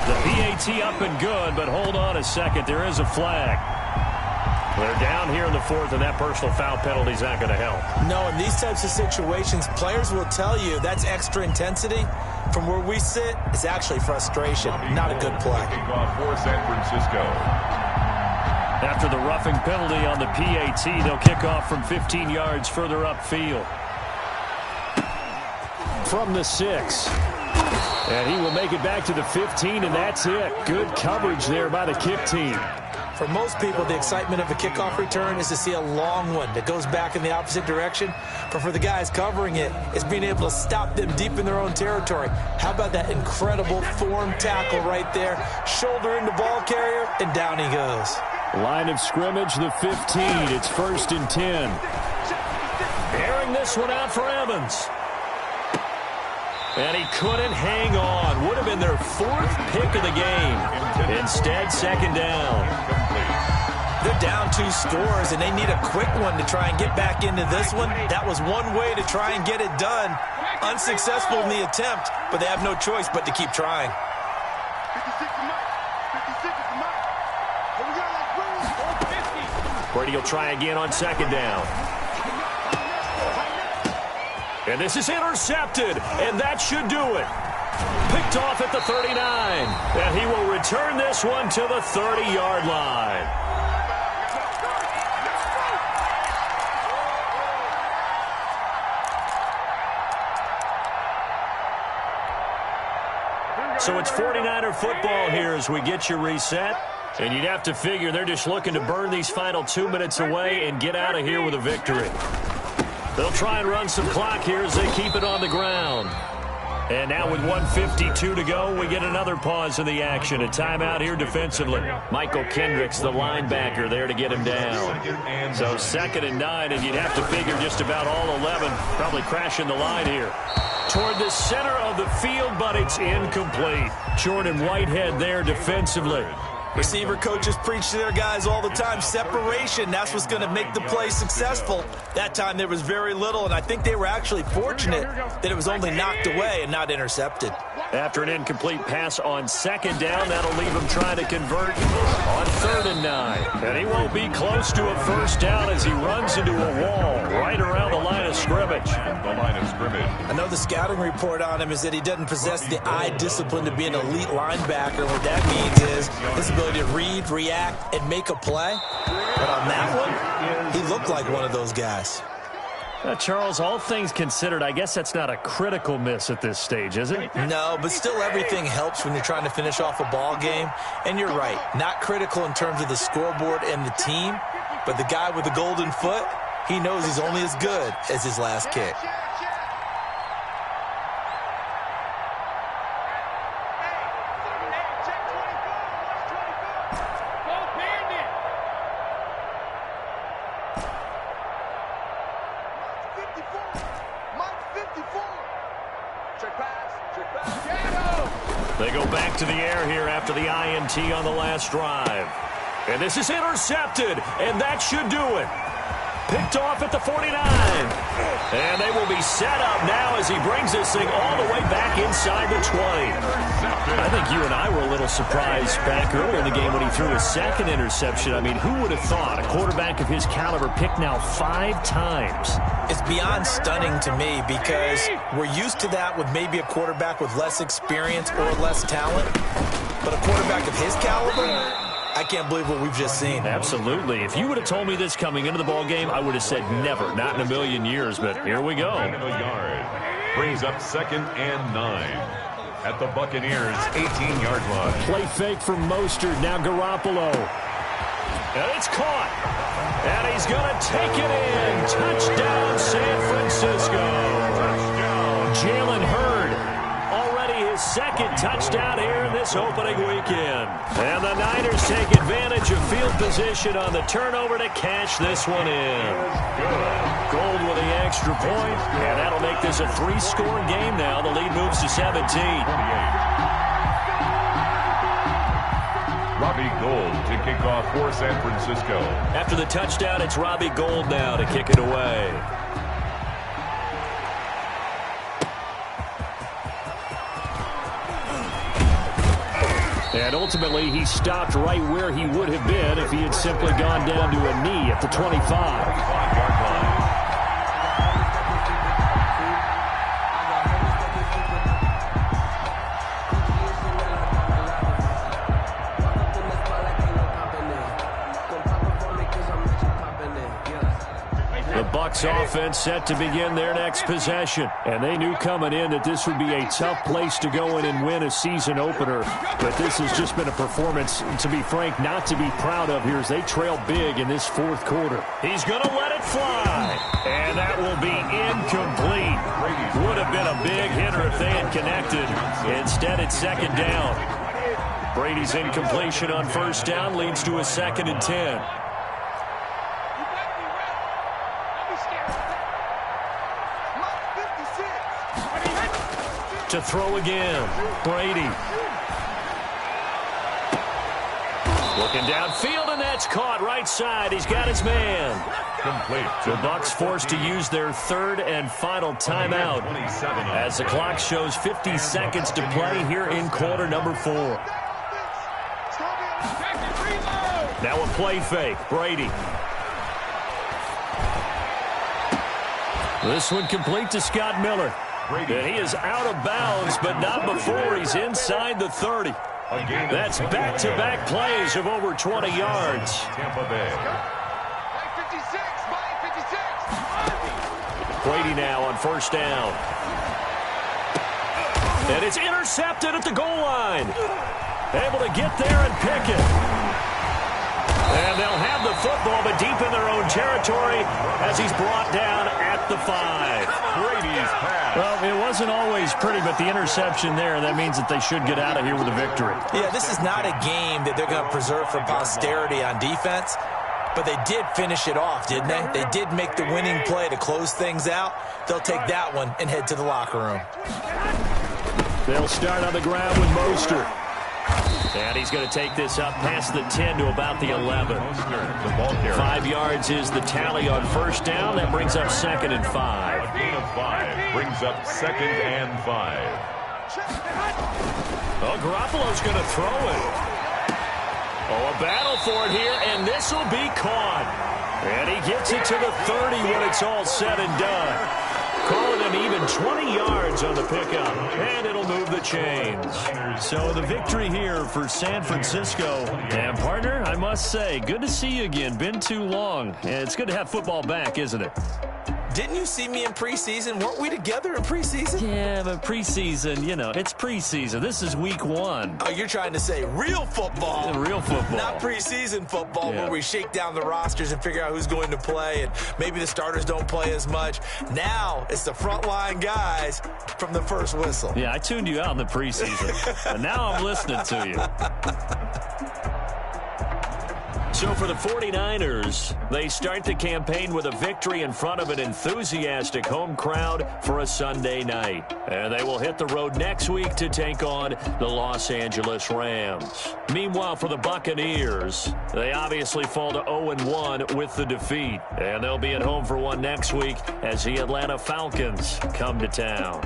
[SPEAKER 7] The PAT up and good, but hold on a second. There is a flag. They're down here in the 4th, and that personal foul penalty is not going to help.
[SPEAKER 10] No, in these types of situations, players will tell you that's extra intensity. From where we sit, it's actually frustration. Not a good play.
[SPEAKER 9] Kickoff for San Francisco.
[SPEAKER 7] After the roughing penalty on the PAT, they'll kick off from 15 yards further upfield. From the 6. And he will make it back to the 15, and that's it. Good coverage there by the kick team.
[SPEAKER 10] For most people, the excitement of a kickoff return is to see a long one that goes back in the opposite direction. But for the guys covering it, it's being able to stop them deep in their own territory. How about that incredible form tackle right there? Shoulder into ball carrier, and down he goes.
[SPEAKER 7] Line of scrimmage, the 15. It's 1st and 10. Airing this one out for Evans. And he couldn't hang on. Would have been their 4th pick of the game. Instead, 2nd down.
[SPEAKER 10] They're down 2 scores, and they need a quick one to try and get back into this one. That was one way to try and get it done. Unsuccessful in the attempt, but they have no choice but to keep trying.
[SPEAKER 7] Brady will try again on 2nd down. And this is intercepted, and that should do it. Picked off at the 39, and he will return this one to the 30-yard line. So it's 49er football here as we get you reset. And you'd have to figure they're just looking to burn these final 2 minutes away and get out of here with a victory. They'll try and run some clock here as they keep it on the ground. And now with 1:52 to go, we get another pause in the action. A timeout here defensively. Michael Kendricks, the linebacker, there to get him down. So 2nd and 9, and you'd have to figure just about all 11 probably crashing the line here. Toward the center of the field, but it's incomplete. Jordan Whitehead there defensively.
[SPEAKER 10] Receiver coaches preach to their guys all the time. Separation, that's what's going to make the play successful. That time there was very little, and I think they were actually fortunate that it was only knocked away and not intercepted.
[SPEAKER 7] After an incomplete pass on 2nd down, that'll leave him trying to convert on 3rd and 9. And he won't be close to a 1st down as he runs into a wall right around the line of scrimmage.
[SPEAKER 10] I know the scouting report on him is that he doesn't possess the eye discipline to be an elite linebacker. What that means is his ability to read, react, and make a play. But on that one, he looked like one of those guys.
[SPEAKER 7] Charles, all things considered, I guess that's not a critical miss at this stage, is it?
[SPEAKER 10] No, but still everything helps when you're trying to finish off a ball game. And you're right, not critical in terms of the scoreboard and the team, but the guy with the golden foot, he knows he's only as good as his last kick.
[SPEAKER 7] They go back to the air here after the INT on the last drive. And this is intercepted, and that should do it. Picked off at the 49. And they will be set up now as he brings this thing all the way back inside the 20. I think you and I were a little surprised back earlier in the game when he threw his 2nd interception. I mean, who would have thought a quarterback of his caliber picked now 5 times?
[SPEAKER 10] It's beyond stunning to me because we're used to that with maybe a quarterback with less experience or less talent. But a quarterback of his caliber, I can't believe what we've just seen.
[SPEAKER 7] Absolutely. If you would have told me this coming into the ball game, I would have said never, not in a million years. But here we go.
[SPEAKER 9] brings up 2nd and 9 at the Buccaneers' 18-yard line.
[SPEAKER 7] Play fake from Mostert. Now Garoppolo. And it's caught. And he's going to take it in. Touchdown, San Francisco. Touchdown. Jalen Hurd. Already his 2nd touchdown here in this opening weekend. And the Niners take advantage of field position on the turnover to cash this one in. Gold with the extra point, and that'll make this a 3-score game now. The lead moves to 17.
[SPEAKER 9] Robbie Gould to kick off for San Francisco.
[SPEAKER 7] After the touchdown, it's Robbie Gould now to kick it away. And ultimately, he stopped right where he would have been if he had simply gone down to a knee at the 25-yard line. Bucs offense set to begin their next possession. And they knew coming in that this would be a tough place to go in and win a season opener. But this has just been a performance, to be frank, not to be proud of here as they trail big in this 4th quarter. He's going to let it fly. And that will be incomplete. Would have been a big hitter if they had connected. Instead, it's 2nd down. Brady's incompletion on 1st down leads to a 2nd and 10. To throw again. Brady. Looking downfield, and that's caught right side. He's got his man.
[SPEAKER 9] Complete.
[SPEAKER 7] The Bucs forced to use their 3rd and final timeout as the clock shows 50 seconds to play here in quarter number 4. Now a play fake. Brady. This one complete to Scott Miller. And he is out of bounds, but not before he's inside the 30. That's back-to-back plays of over 20 yards.
[SPEAKER 9] Tampa Bay.
[SPEAKER 7] Brady now on 1st down. And it's intercepted at the goal line. Able to get there and pick it. And they'll have the football, but deep in their own territory as he's brought down at the 5.
[SPEAKER 9] Brady's pass.
[SPEAKER 7] Well, it wasn't always pretty, but the interception there, that means that they should get out of here with a victory.
[SPEAKER 10] Yeah, this is not a game that they're going to preserve for posterity on defense, but they did finish it off, didn't they? They did make the winning play to close things out. They'll take that one and head to the locker room.
[SPEAKER 7] They'll start on the ground with Mostert. And he's going to take this up past the 10 to about the 11. 5 yards is the tally on 1st down. That brings up 2nd and 5.
[SPEAKER 9] A gain of 5 brings up 2nd and 5.
[SPEAKER 7] Oh, Garoppolo's going to throw it. Oh, a battle for it here, and this will be caught. And he gets it to the 30 when it's all said and done. Calling an even 20 yards on the pickup, and it'll move the chains. So the victory here for San Francisco. And, partner, I must say, good to see you again. Been too long. It's good to have football back, isn't it?
[SPEAKER 10] Didn't you see me in preseason? Weren't we together in preseason?
[SPEAKER 7] Yeah, but preseason, you know, it's preseason. This is week 1.
[SPEAKER 10] Oh, you're trying to say real football.
[SPEAKER 7] Real football.
[SPEAKER 10] Not preseason football where we shake down the rosters and figure out who's going to play, and maybe the starters don't play as much. Now it's the frontline guys from the first whistle.
[SPEAKER 7] Yeah, I tuned you out in the preseason, and now I'm listening to you. So for the 49ers, they start the campaign with a victory in front of an enthusiastic home crowd for a Sunday night. And they will hit the road next week to take on the Los Angeles Rams. Meanwhile, for the Buccaneers, they obviously fall to 0-1 with the defeat. And they'll be at home for one next week as the Atlanta Falcons come to town.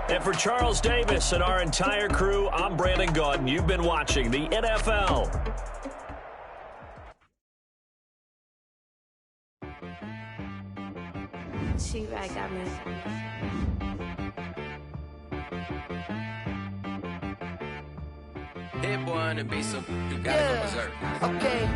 [SPEAKER 7] And for Charles Davis and our entire crew, I'm Brandon Gaudin. You've been watching the NFL.
[SPEAKER 12] She right got me.
[SPEAKER 1] Hit boy on the beat, so you gotta go berserk.
[SPEAKER 12] Okay.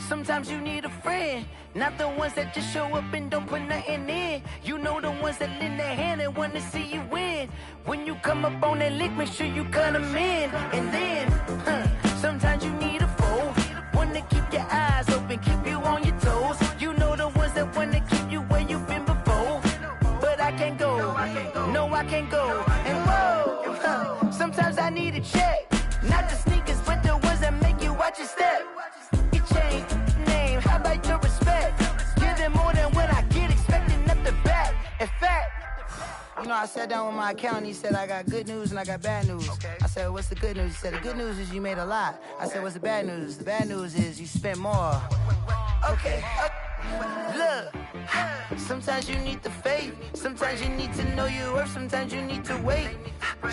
[SPEAKER 12] Sometimes you need a friend, not the ones that just show up and don't put nothing in. You know the ones that lend their hand and want to see you win. When you come up on that lick, make sure you cut them in. And then, sometimes you need a foe, one to keep your eyes open, keep you on your toes. You know the ones that want to keep you where you've been before. But I can't go, no I can't go. And whoa, sometimes I need a check. Not the sneakers, but the ones that make you watch your step. Your chain, name, how about your respect? Give them more than what I get, expecting up the back. In fact, you know, I sat down with my accountant, he said, I got good news and I got bad news. Okay. I said, what's the good news? He said, the good news is you made a lot. I said, what's the bad news? The bad news is you spent more. Okay. Look, sometimes you need the faith, sometimes you need to know your worth, sometimes you need to wait.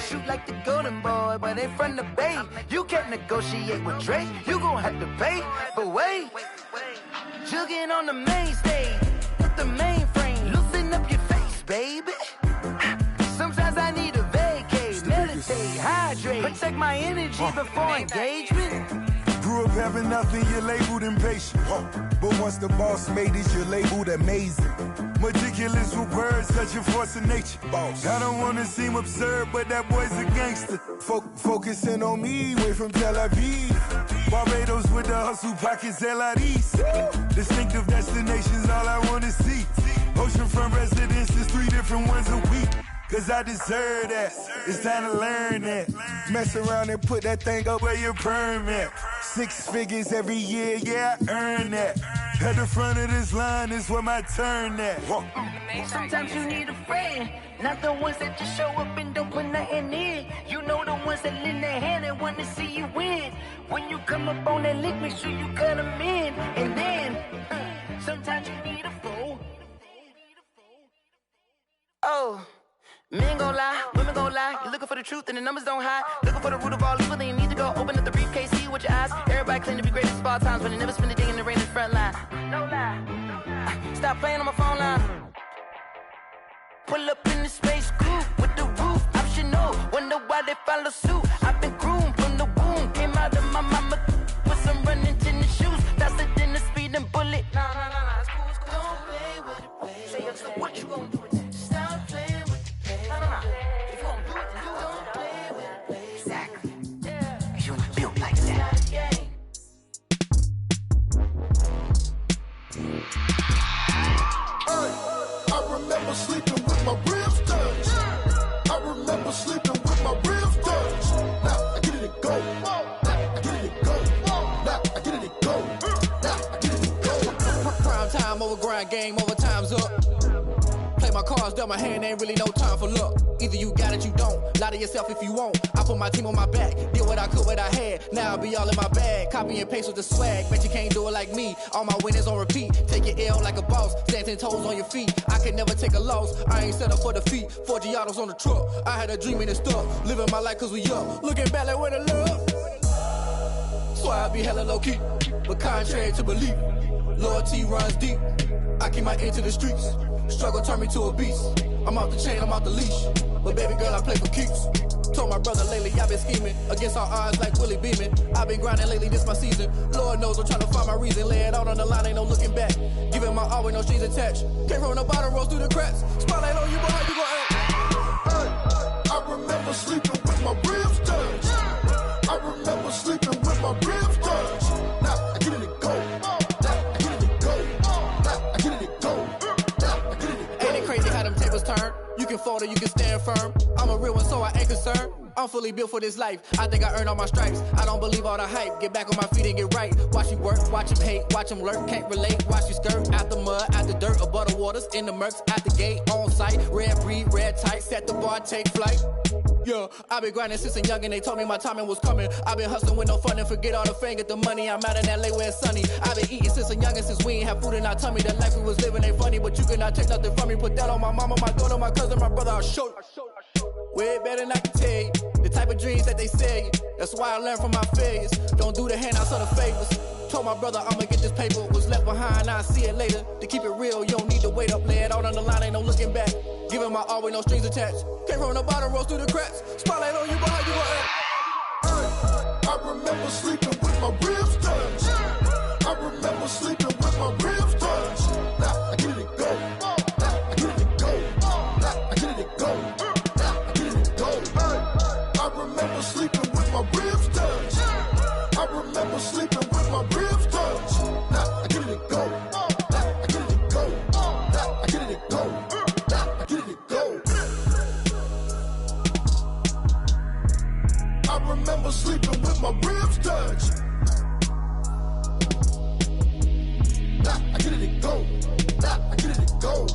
[SPEAKER 12] Shoot like the golden boy, but ain't from the bay. You can't negotiate with Drake, you gon' have to pay. But wait, jugging on the main stage, with the mainframe, loosen up your face, baby. Sometimes I need a vacate, meditate, hydrate, protect my energy before engagement.
[SPEAKER 13] Grew up having nothing, you're labeled impatient. But once the boss made it, you're labeled amazing. Meticulous with words, such a force of nature. I don't wanna seem absurd, but that boy's a gangster. Focusing on me, way from Tel Aviv. Barbados with the hustle pockets, LIDs. Distinctive destinations, all I wanna see. Oceanfront residences, 3 different ones a week. Cause I deserve that, it's time to learn that. Mess around and put that thing up where your permit. 6 figures every year, yeah, I earn that. At the front of this line is where my turn at.
[SPEAKER 12] Sometimes you need a friend, not the ones that just show up and don't put nothing in. You know the ones that lend their hand and want to see you win. When you come up on that lick, make sure you cut them in. And then, sometimes you need a fool. Oh. Men gon' lie, women gon' lie. You're looking for the truth and the numbers don't hide. Looking for the root of all evil, then you need to go open up the briefcase, see with your eyes. Everybody claim to be greatest of all times, but they never spend a day in the rain in the front line. No lie. Stop playing on my phone line. Pull up in the space coupe with the roof optional. Wonder why they follow suit. I've been groomed from the womb. Came out of my mama with some running tennis shoes. Faster than the speeding bullet. No, it's cool, it's cool. Don't play with it, play. Say yo, so what you gon' do? Stop playing. If you gon' do it, then you don't play with it. Exactly. Yeah. You built like that. Yeah.
[SPEAKER 5] I remember sleeping with my ribs touched. I remember sleeping with my ribs touched. Now I get it and go. Now I get it and go. Now I get it and go. Now I get it and go.
[SPEAKER 6] Prime time over grind game, over time's up. Play my cards, dealt my hand, ain't really no time for luck. Either you got it, you don't. Lie to yourself if you won't. I put my team on my back, did what I could, what I had. Now I be all in my bag, copy and paste with the swag. Bet you can't do it like me. All my winners on repeat. Take your L like a boss, stand 10 toes on your feet. I can never take a loss. I ain't set up for defeat. 4 Giottos on the truck. I had a dream and it stuck. Living my life cause we up. Looking back like where the love. So I be hella low key, but contrary to belief, loyalty runs deep. I keep my ear to the streets. Struggle turned me to a beast. I'm off the chain, I'm off the leash. But baby girl, I play for keeps. Told my brother lately, I've been scheming against all odds like Willie Beeman. I've been grinding lately, this my season. Lord knows I'm trying to find my reason. Lay it out on the line, ain't no looking back. Giving my all with no strings attached. Came from the bottom, rose through the cracks. Spotlight on you, boy, how you gon' act?
[SPEAKER 5] I remember sleeping with my ribs touched. I remember sleeping with my ribs touched. Now I get it and go. Now I get it and go. Now I get it and go. Now I get it and go.
[SPEAKER 6] Ain't it crazy how them tables turn? You can fold or you can stand firm. I'm a real one, so I ain't concerned. I'm fully built for this life. I think I earned all my stripes. I don't believe all the hype. Get back on my feet and get right. Watch you work, watch him hate, watch him lurk. Can't relate, watch you skirt. Out the mud, out the dirt, above the waters, in the murks, out the gate, on site. Red breed, red tight, set the bar, take flight. Yeah, I been grinding since a youngin', they told me my timing was coming. I been hustling with no fun and forget all the fame, get the money. I'm out in LA where it's sunny. I been eating since a youngin', since we ain't have food in our tummy. The life we was living ain't funny, but you cannot take nothing from me. Put that on my mama, my daughter, my cousin, my brother, I'll show you. Way better than I can tell you. The type of dreams that they sell you. That's why I learned from my failures. Don't do the handouts or the favors. Told my brother I'ma get this paper. Was left behind, I'll see it later. To keep it real, you don't need to wait up. Lay it out on the line, ain't no looking back. Giving my all with no strings attached. Came from the bottom, rose through the cracks. Spotlight on you, but how you gon' act?
[SPEAKER 5] I remember sleeping with my ribs touched. I remember sleeping with my ribs touched. Now I get it go. Now I get it go. Now I get it go. Now I get it go. I remember sleeping with my ribs touched. I remember sleeping with my ribs touched. Now I get it go. Now I get it go. Now I get it go. Now I get it go. I remember sleeping with my ribs touched. Now I get it go. Now I get it go.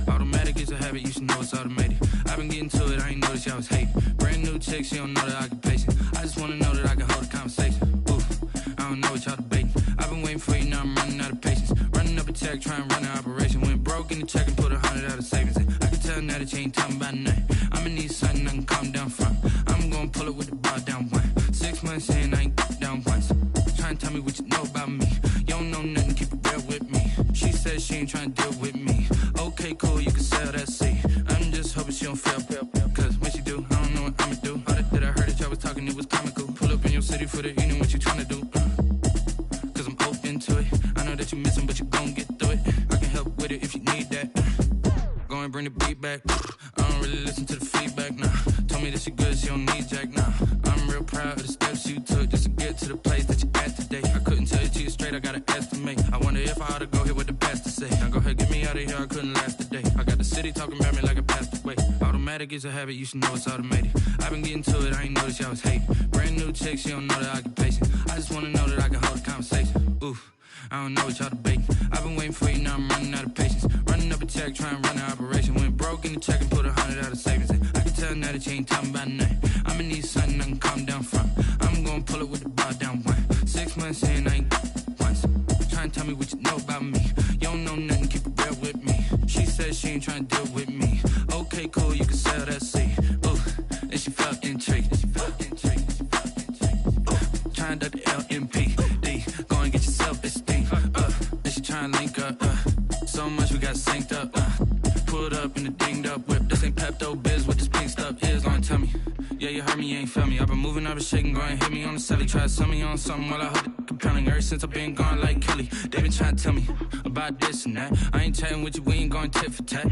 [SPEAKER 2] Automatic is a habit, you should know it's automated. I've been getting to it, I ain't noticed y'all was hating. Brand new chick, she don't know that I can patient. I just wanna know that I can hold a conversation. Oof, I don't know what y'all debating. I've been waiting for you, now I'm running out of patience. Running up a check, trying to run an operation. Went broke in the check and put 100 out of savings in. I can tell now that you ain't talking about nothing. I'ma need something I can calm down from. I'm gonna pull it with the bar down one. 6 months in, I ain't down once. Trying to tell me what you know about me. You don't know nothing, keep it real with me. She said she ain't trying to deal with me. Okay, cool, you can sell that seat. I'm just hoping she don't fail. Cause when she do, I don't know what I'ma do. All that I heard that y'all was talking, it was comical. Pull up in your city for the evening, what you tryna do? Cause I'm open to it. I know that you missing, but you gon' get through it. I can help with it if you need that. Go and bring the beat back. I don't really listen to the feedback, nah. Told me that she good, she don't need jack, nah. I'm real proud of the steps you took just to get to the place that you at today. I couldn't tell you to you straight, I gotta estimate. I wonder if I ought to go here with the best to say. Now go ahead, get me out of here, I couldn't last a day. I got the city talking about me like I passed away. Automatic is a habit, you should know it's automated. I've been getting to it, I ain't noticed y'all was hating. Brand new chick, she don't know the occupation. I just wanna know that I can hold a conversation. Oof, I don't know what y'all debating. I've been waiting for you, now I'm running out of patience. Running up a check, trying to run an operation. Went broke in the check and put 100 out of savings in. I can tell now that you ain't talking about nothing. I'ma need something I can calm down from. I'm gonna pull it with the bar down one. 6 months in, I ain't once. Trying to tell me what you know about me. You don't know nothing, keep it real with me. She said she ain't trying to deal with me. Okay, cool, you can sell that seat. Ooh, and she felt intrigued. Trying to duck the LMPD. Go and get your self-esteem. And she trying to link up. So much we got synced up. Pulled up in the dinged up whip. This ain't Pepto-Biz, what this pink stuff is. Gonna tell me. Yeah, you heard me, you ain't felt me. I've been moving, I've been shaking, go and hit me on the celly. Try to sell me on something while I hold it compelling. Ever since I've been gone like Kelly, they been trying to tell me about this and that. I ain't chatting with you, we ain't going tit for tat.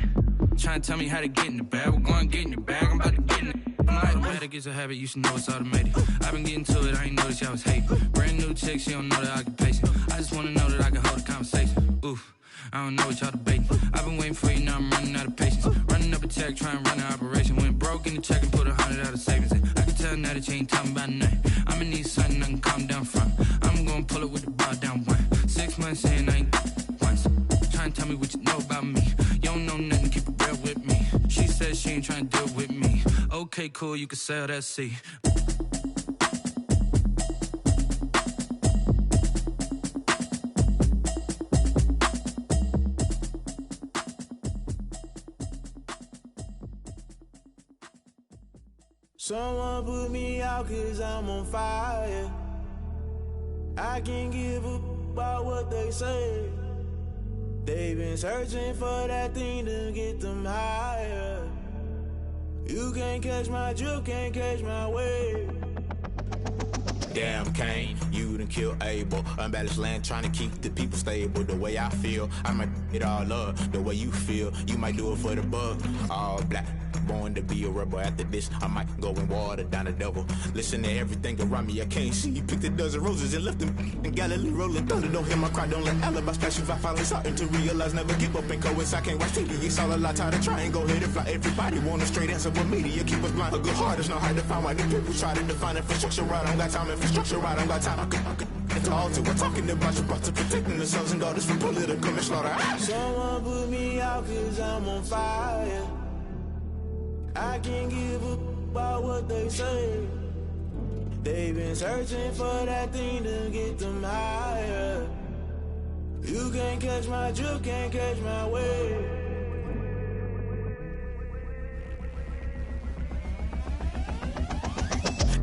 [SPEAKER 2] Trying to tell me how to get in the bag. We're going to get in the bag, I'm about to get in it. Automatic is a habit, you should know it's automated. I've been getting to it, I ain't noticed y'all was hating. Brand new chick, she don't know the occupation. I just wanna know that I can hold a conversation. Oof, I don't know what y'all debating. I've been waiting for you, now I'm running out of patience. Running up a check, trying to run an operation. Went broke in the check and put 100 out of savings in. I can tell now that you ain't talking about nothing. I'ma need something I can calm down from. I'm gonna pull it with the bar down one. 6 months in, I ain't once. Trying to tell me what you know about me. You don't know nothing, keep it real with me. She said she ain't trying to deal with me. Okay, cool, you can sell that seat.
[SPEAKER 14] Someone put me out 'cause I'm on fire. I can't give a about what they say. They've been searching for that thing to get them higher. You can't catch my drift, can't catch my wave.
[SPEAKER 15] Damn Kane, you done kill Abel. Unbalanced land, trying to keep the people stable. The way I feel, I might it all up. The way you feel, you might do it for the bug. All black, born to be a rebel. After this, I might go and water down the devil. Listen to everything around me, I can't see. Picked a dozen roses and left them in Galilee rolling thunder. Don't hear my cry, don't let alibis pass you. If I finally starting to realize, never give up and coincide. I can't watch TV, it's all a lot. Tired of trying, go ahead and fly. Everybody want a straight answer, but media keep us blind. A good heart is not hard to find. Why the people try to define infrastructure right? I don't got time, infrastructure right, I don't got time. I could into all to. We're talking about you, about to protecting the sons and daughters from political and slaughter.
[SPEAKER 14] Someone put me out 'cause I'm on fire. I can't give a about what they say. They've been searching for that thing to get them higher. You can't catch my drift, can't catch my wave.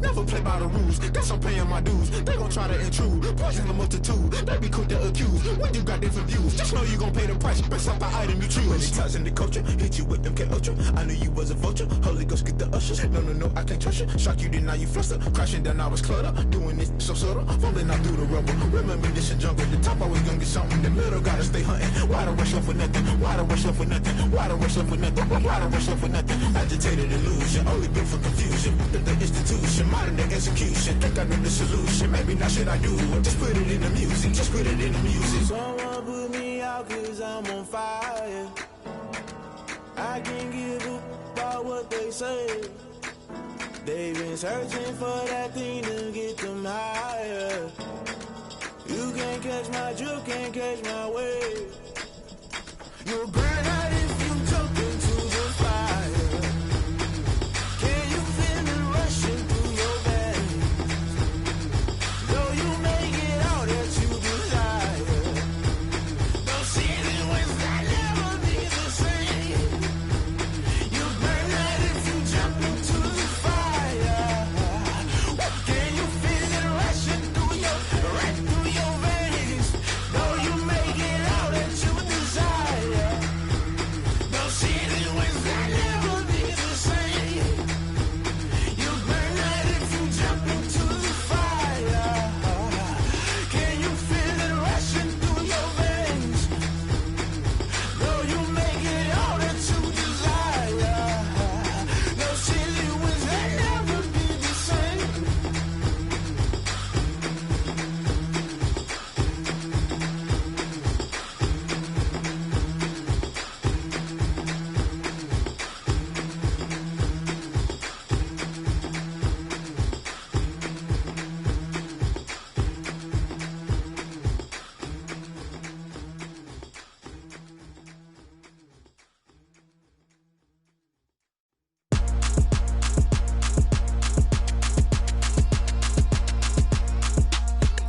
[SPEAKER 15] Never play by the rules. Guess I'm paying my dues. They gon' try to intrude. Poison the multitude. They be quick to accuse. When you got different views, just know you gon' pay the price. Based off the item you choose. Many times in the culture, hit you with them K-Ultra. I knew you was a vulture. Holy Ghost get the ushers. No, I can't trust you. Shock you, then now you fluster. Crashing down, I was clutter. Doing this so subtle. Falling out through the rubble. Remember this in jungle. The top always gonna get something. The middle gotta stay hunting. Why the rush up for nothing? Why the rush up for nothing? Why the rush up for nothing? Why the rush up for nothing? Agitated illusion. Only built for confusion. The institution. Modern day execution. Think I know the solution. Maybe not shit I do. Just put it in the music. Just put it in the music.
[SPEAKER 14] Someone put me out cause I'm on fire. I can't give up about what they say. They've been searching for that thing to get them higher. You can't catch my drift, can't catch my wave. You'll burn out if you jump into the fire. Can you feel it rushing through your veins? Though you may get all that you desire. Those city winds that never be the same. You'll burn out if you jump into the fire. Can you feel it rushing through your veins? Though you may get all that you desire. Those city winds that never be the same. You burn out if you jump into the fire. Can you feel it rushing through your veins? Though you may get all that you desire. Those city winds that never be the same.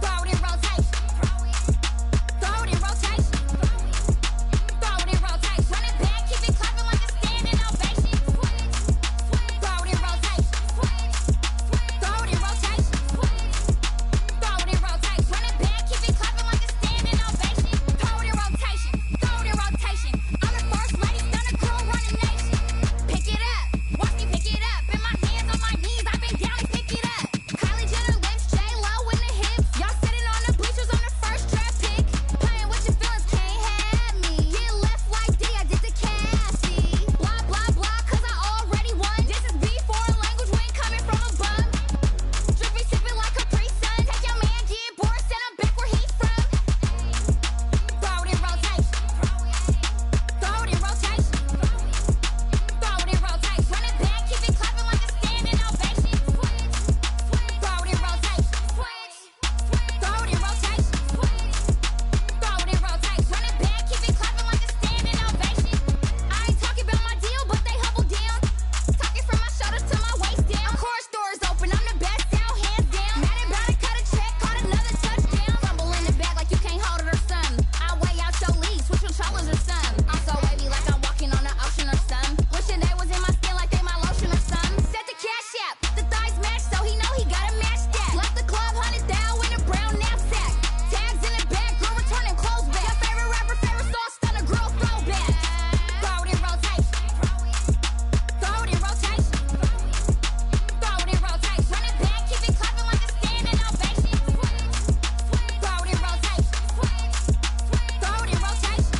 [SPEAKER 4] Throw it in rotation. Throw it in rotation. Throw it in rotation. Run it back, keep it clapping like a standing ovation. Throw it in rotation. Throw it in rotation. Throw it in rotation. Run it back, keep it clapping like a standing ovation. Throw it in rotation. Throw it in rotation. I'm the first lady, stunner crew, running nation. Pick it up, watch me pick it up. In my hands, on my knees, I've been down and pick it up. Kylie Jenner lips, J-Lo in the hips. Y'all sitting on the bleachers on the first draft pick. Playing with your feelings, can't have me. Get left like D, I did the Cassie. Blah, blah, blah, cause I already won. This is B4 language, we ain't coming from a bum. Drippy sipping like Capri Sun. Take your man, get bored, send him back where he's from. Throw it in rotation. Throw it in rotation. Throw it in rotation. Run it back, keep it clapping like a standing ovation. Throw it in rotation. Throw it in rotation. Throw it in rotation. Run it back, keep it clapping like a standing ovation. I ain't talking about my deal, but they humble down. Talking from my shoulders to my waist down. Core stores open, I'm the best out, hands down. Mad about it, cut a check, caught another touchdown. Fumble in the bag like you can't hold it or something. I weigh out your league, switch controllers or something. I'm so wavy like I'm walking on the ocean or something. Wishing they was in my skin like they my lotion or something. Set the cash out, the thighs match, so he know he gotta match that. Left the club, 100,000 in a brown knapsack. Tags in the bag, girl returning clothes back. Your favorite rapper, favorite song, stunner, girl throwback. Throw it in rotation. Throw it in rotation. Throw it in rotation. Run it back, keep it clapping like a standing ovation. Throw it in rotation. Throw it in rotation.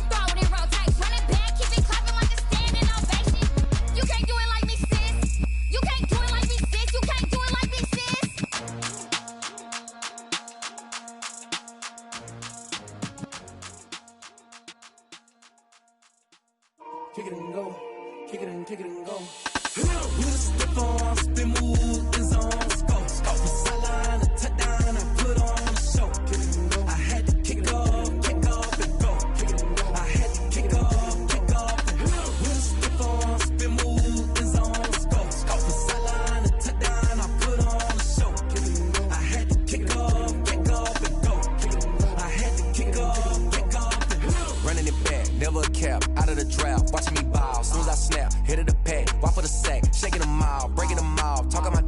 [SPEAKER 4] Throw it in rotation. Run it back, keep it clapping like a standing ovation. You can't do it like me, sis. You can't do it like me, sis. You can't do it like me, sis.
[SPEAKER 14] Kick it and go. Kick it and kick it and go.
[SPEAKER 8] We just step on, spin, move, in zone, let's go. From sideline to touchdown, I put on a show. I had to kick off and go. I had to kick off and go. We just step on, spin, move, in zone, let's go. From sideline to touchdown, I put on a show. I had to kick off and go. I had to kick off and go.
[SPEAKER 6] Running it back, never a cap, out of the draft, watching me ball. Soon as I snap, hit of the pack, walk for the sack, shaking them all, breaking them off, talking my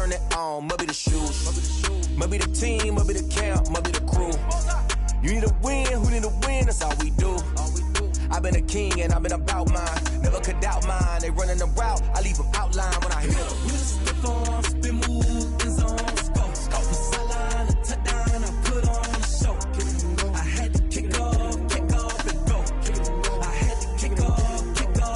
[SPEAKER 6] turn it on, must be the shoes. Must be the team, must be the camp, must be the crew. You need a win, who need a win, that's all we do. I've been a king and I've been about mine. Never could doubt mine. They running the route, I leave them outline when I hit them.
[SPEAKER 14] We step on, spin, move, and zone, scope. Scope for sideline, a touchdown, I put on a show. I had to kick off, and go. I had to kick off, and go.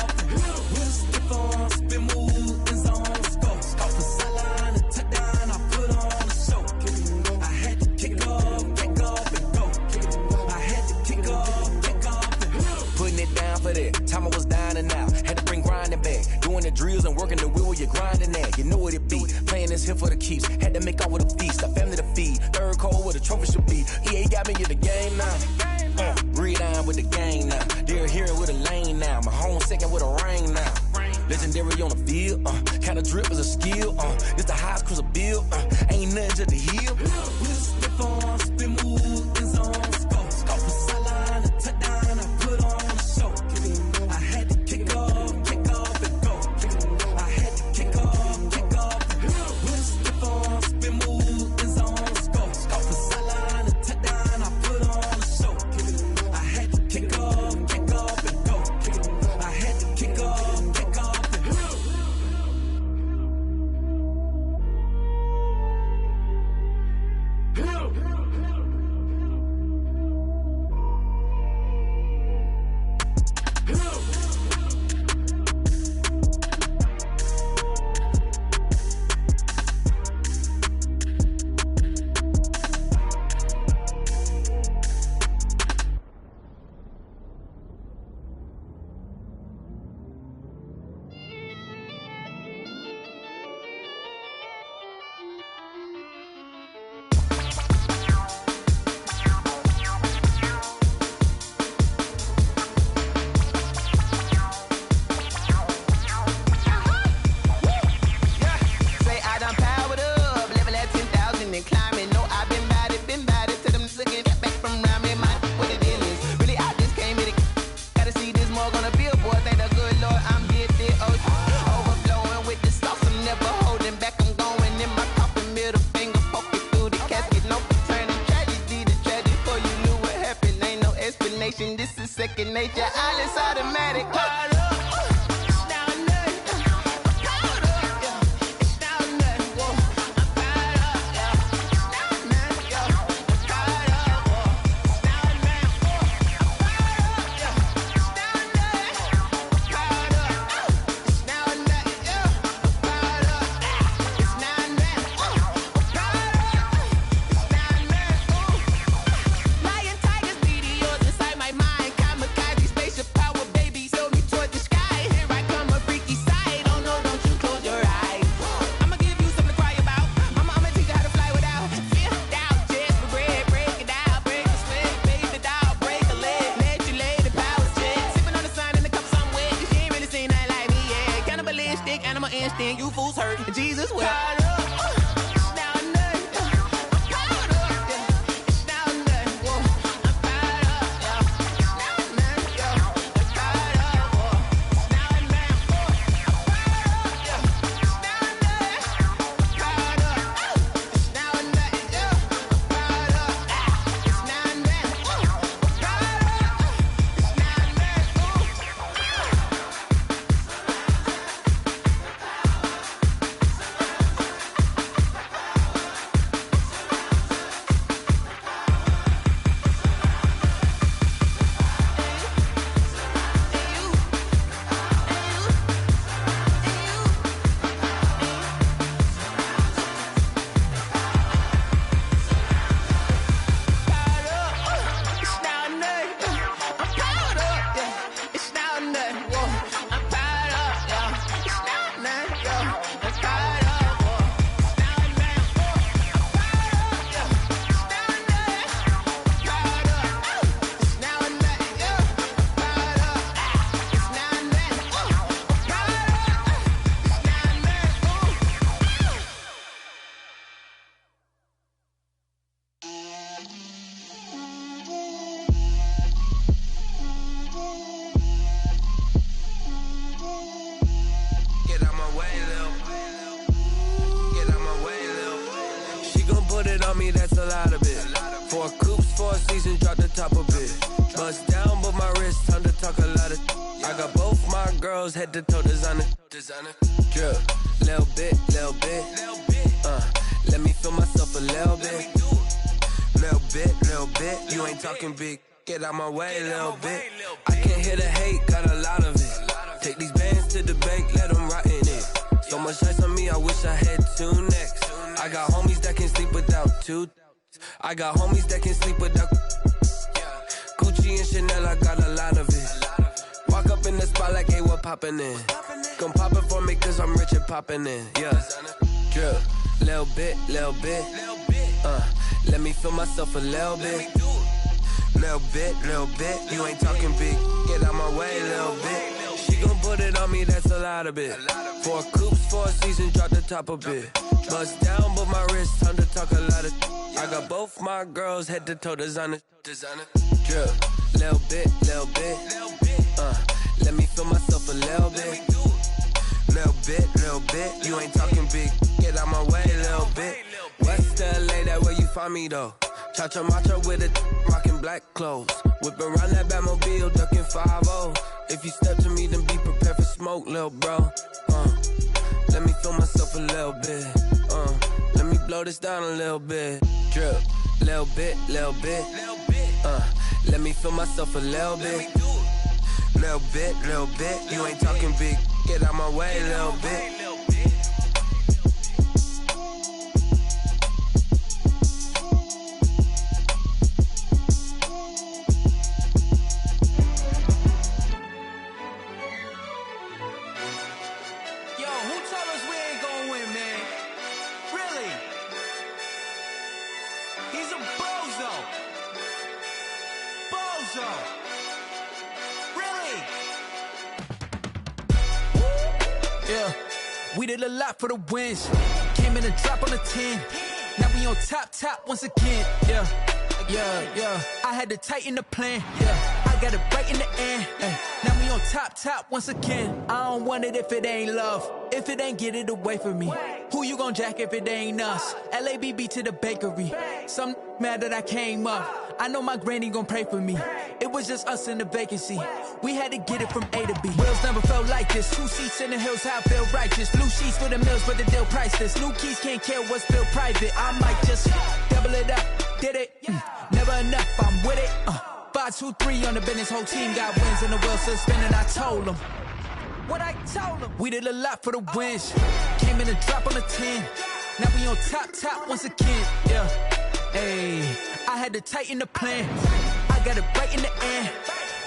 [SPEAKER 14] We step on, spin, move, and zone, scope. Scope for sideline, a touchdown, I put on a show. I had to kick off, and go. I had to kick off, and go.
[SPEAKER 6] Putting it down for that. Time I was down and out. Had to bring grinding back. Doing the drills and working the wheel where you're grinding at. You know what it be. Playing this here for the keeps. Had to make off with a feast. A family to feed. Third cold where the trophy should be. EA got me in the game now. Read on with the game now. They're here with a lane now. My home second with a ring now. Legendary on the field. Kind of drip is a skill. It's the highest cruiser bill. Ain't nothing just to heal.
[SPEAKER 14] We step on, spin, move, and zone, scope. Scope for sideline, a touchdown, I put on a show. I had to kick off, and go. I had to kick off, and go. We step on, spin, move, and zone, scope. Scope for sideline, a touchdown, I put on a show. I had to kick off, and go. I had to kick off, and go.
[SPEAKER 16] This is second nature, all is automatic.
[SPEAKER 14] Lion, tigers, meteors inside my mind. Kamikaze, spaceship power, baby. Show me towards
[SPEAKER 1] on me, that's a lot of it. 4 coops, 4 seasons, drop the top a bit. Bust down, but my wrist, time to talk a lot of. I got both my girls, head to toe designer. Drip, little bit. Let me feel myself a little bit. Little bit. You ain't talking big. Get out my way, little bit. I can't hear the hate, got a lot of it. Take these bands to the bank, let them rot in it. So much ice on me, I wish I had 2 necks. I got homies that can sleep without 2. I got homies that can sleep without. Gucci and Chanel, I got a lot of it. Walk up in the spot like, hey, what poppin' in? Come pop it for me, cause I'm rich and poppin' in. Yeah, drip, little bit. Let me feel myself a little bit. Little bit. You ain't talking big. Get out my way, little bit. She gon' put it on me, that's a lot of it. 4 coops, 4 seasons, drop the top a bit. Bust down, but my wrist, time to talk a lot of. I got both my girls, head to toe designer. Drip, little bit. Let me feel myself a little bit. Little bit. You ain't talking big. Get out my way, little bit. West LA, that where you find me though. Cha-cha matcha with it, rockin' black clothes. Whip around that Batmobile, ducking 5-0. If you step to me, then be prepared for smoke, lil' bro. Let me feel myself a little bit. Let me blow this down a little bit. Drip, little bit. Let me feel myself a little bit. Little bit. You ain't talking big. Get out my way, little bit.
[SPEAKER 8] We did a lot for the wins. Came in and drop on the 10. Now we on top once again. Yeah. I had to tighten the plan. Yeah. I got it right in the end. Now we on top once again. I don't want it if it ain't love. If it ain't, get it away from me. Who you gon' jack if it ain't us? LABB to the bakery. Some mad that I came up. I know my granny gon' pray for me. It was just us in the vacancy. We had to get it from A to B. Wheels never felt like this. 2 seats in the hills, how I feel righteous. Blue sheets for the mills, but the deal priceless. New keys can't care what's still private. I might just double it up. Did it? Never enough, I'm with it. 5, 2, 3 on the business. Whole team got wins and the wheels still spinning. I told them what I told them. We did a lot for the wins. Came in and drop on the 10. Now we on top once again. Yeah. Hey, I had to tighten the plan. I got it right in the end.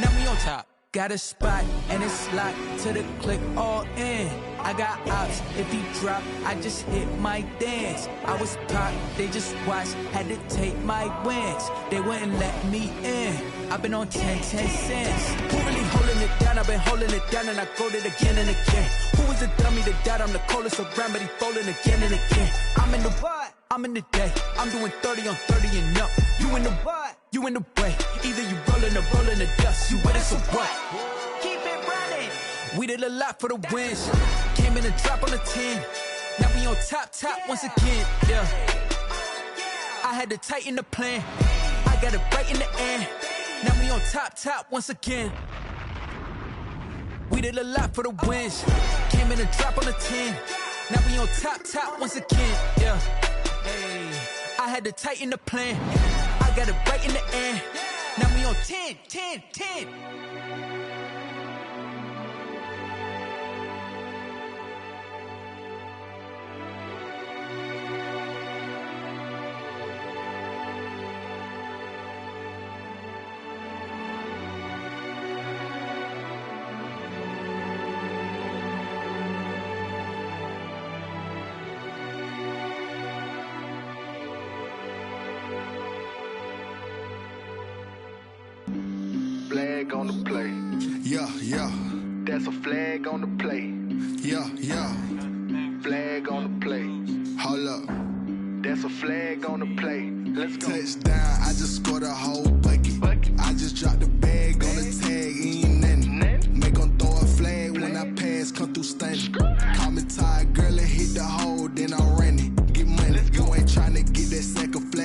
[SPEAKER 8] Now we on top. Got a spot and it's locked to the click all in. I got ops, if he drop, I just hit my dance. I was caught, they just watched, had to take my wins. They wouldn't let me in. I've been on 10 cents. Who really holding it down? I've been holding it down and I go it again and again. Who was the dummy that died? I'm the coldest around, but he folding again and again. I'm in the what? I'm in the day. I'm doing 30 on 30 and up. You in the what? You in the way. Either you rolling or rolling the dust. You with us or what? Keep it running. We did a lot for the wins. Came in and drop on the 10. Now we on top once again. Yeah. I had to tighten the plan. I got it right in the end. Now we on top once again. We did a lot for the wins. Came in and drop on the 10. Now we on top once again. Yeah. Hey, I had to tighten the plan. I got it right in the end. Now we on 10.
[SPEAKER 5] Flag on the play. Yeah. That's a flag on the play. Yeah. Flag on the play. Hold up. That's a flag on the play. Let's go. Touchdown, I just scored a whole bucket. I just dropped the bag on the tag, ain't nothing. Make them throw a flag when I pass, come through stunning. Call me tired, girl, and hit the hole, then I'm running. Get money, you ain't tryna get that sack of flag.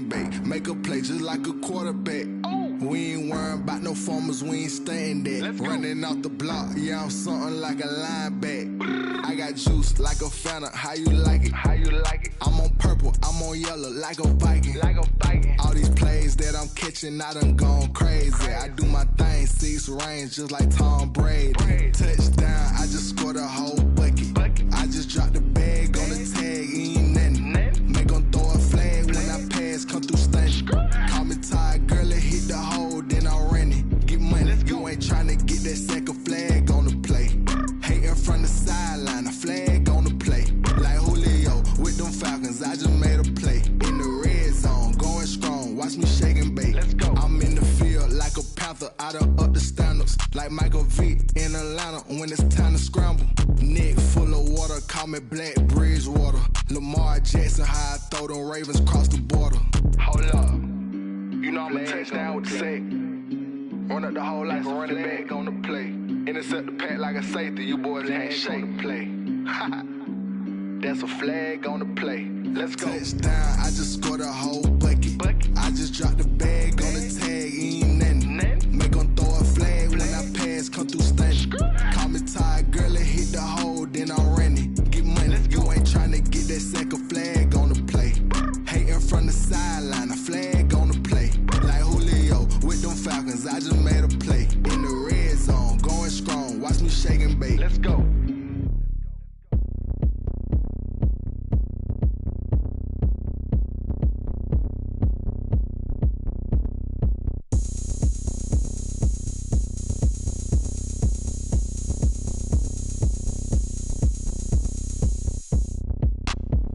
[SPEAKER 13] shaking bait. Make a play just like a quarterback. We ain't worrying about no formers, we ain't staying there. Running off the block, yeah, I'm something like a linebacker. I got juice like a Fanta, how you like it? How you like it? I'm on purple, I'm on yellow, like a Viking. Like a Viking. All these plays that I'm catching, I done gone crazy. I do my thing, 6 range, just like Tom Brady. Touchdown, I just scored a whole bucket. I just dropped the bag on the tag, ain't nothing. Make 'em throw a flag when I pass, come through stunning. Call me tired, girl, it hit the hole, then I ran it. Get money, you ain't tryna get that second flag on the play. Hating from the sideline, a flag on the play. Like Julio with them Falcons, I just made a play. In the red zone, going strong, watch me shaking bait. Let's go. I'm in the field like a panther, I done up the standards. Like Michael Vick in Atlanta when it's time to scramble. Neck full of water, call me Black Bridgewater. Lamar Jackson, how I throw them Ravens cross the border. Hold up. You know I'm a touchdown with the sack. Run up the whole like a running back on the play. Intercept the pack like a safety, you boys ain't shake the play. That's a flag on the play. Let's go. Touchdown, I just scored a whole bucket. I just dropped the bag on the tag, ain't nothing. Make 'em throw a flag when I pass, come through stunning. Call me tired, girl, it hit the hole, then I ran it. Get money, you ain't tryna get that second flag on the play. Hating from the sideline, a flag on the play. Like Julio with them Falcons, I just made a play. In the red zone, going strong, watch me shaking bait. Let's go.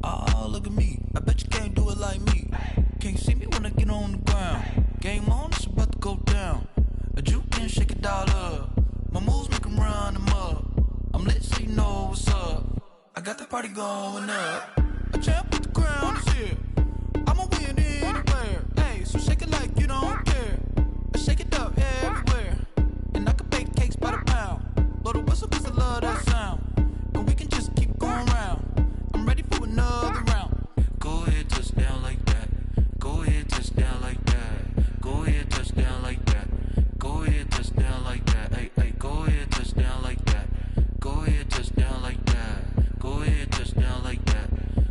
[SPEAKER 8] Oh, look at me. I bet you can't do it like me. Can't see me when I get on the ground. Game on, it's about to go down. A juke and shake it all up. My moves make 'em run them up. I'm lit so you know what's up. I got the party going up. A champ with the crown is here. I'ma win anywhere. Hey, so shake it like you don't care. I shake it up everywhere. And I can bake cakes by the pound. Blow the whistle 'cause I love that sound. And we can just keep going round. I'm ready for another round. Go ahead, touchdown like that. Go ahead, touchdown like that. Go ahead, touchdown like that. Go ahead, touchdown like that. Hey, hey, go ahead, touchdown like that. Go ahead, touchdown like that. Go ahead, touchdown like that.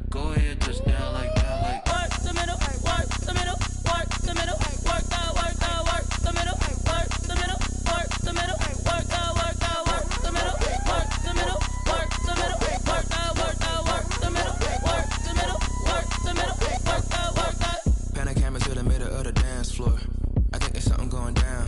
[SPEAKER 8] Go ahead, touchdown like that. Like
[SPEAKER 3] work the middle, work the middle, work the middle, work that, work that, work the middle, work the middle, work the middle, work that, work that, work the middle, work the middle, work the middle, work that, work that, work the middle, work the middle, work the middle, work that, work that.
[SPEAKER 17] Pan a camera to the middle of the dance floor. I think there's something going down.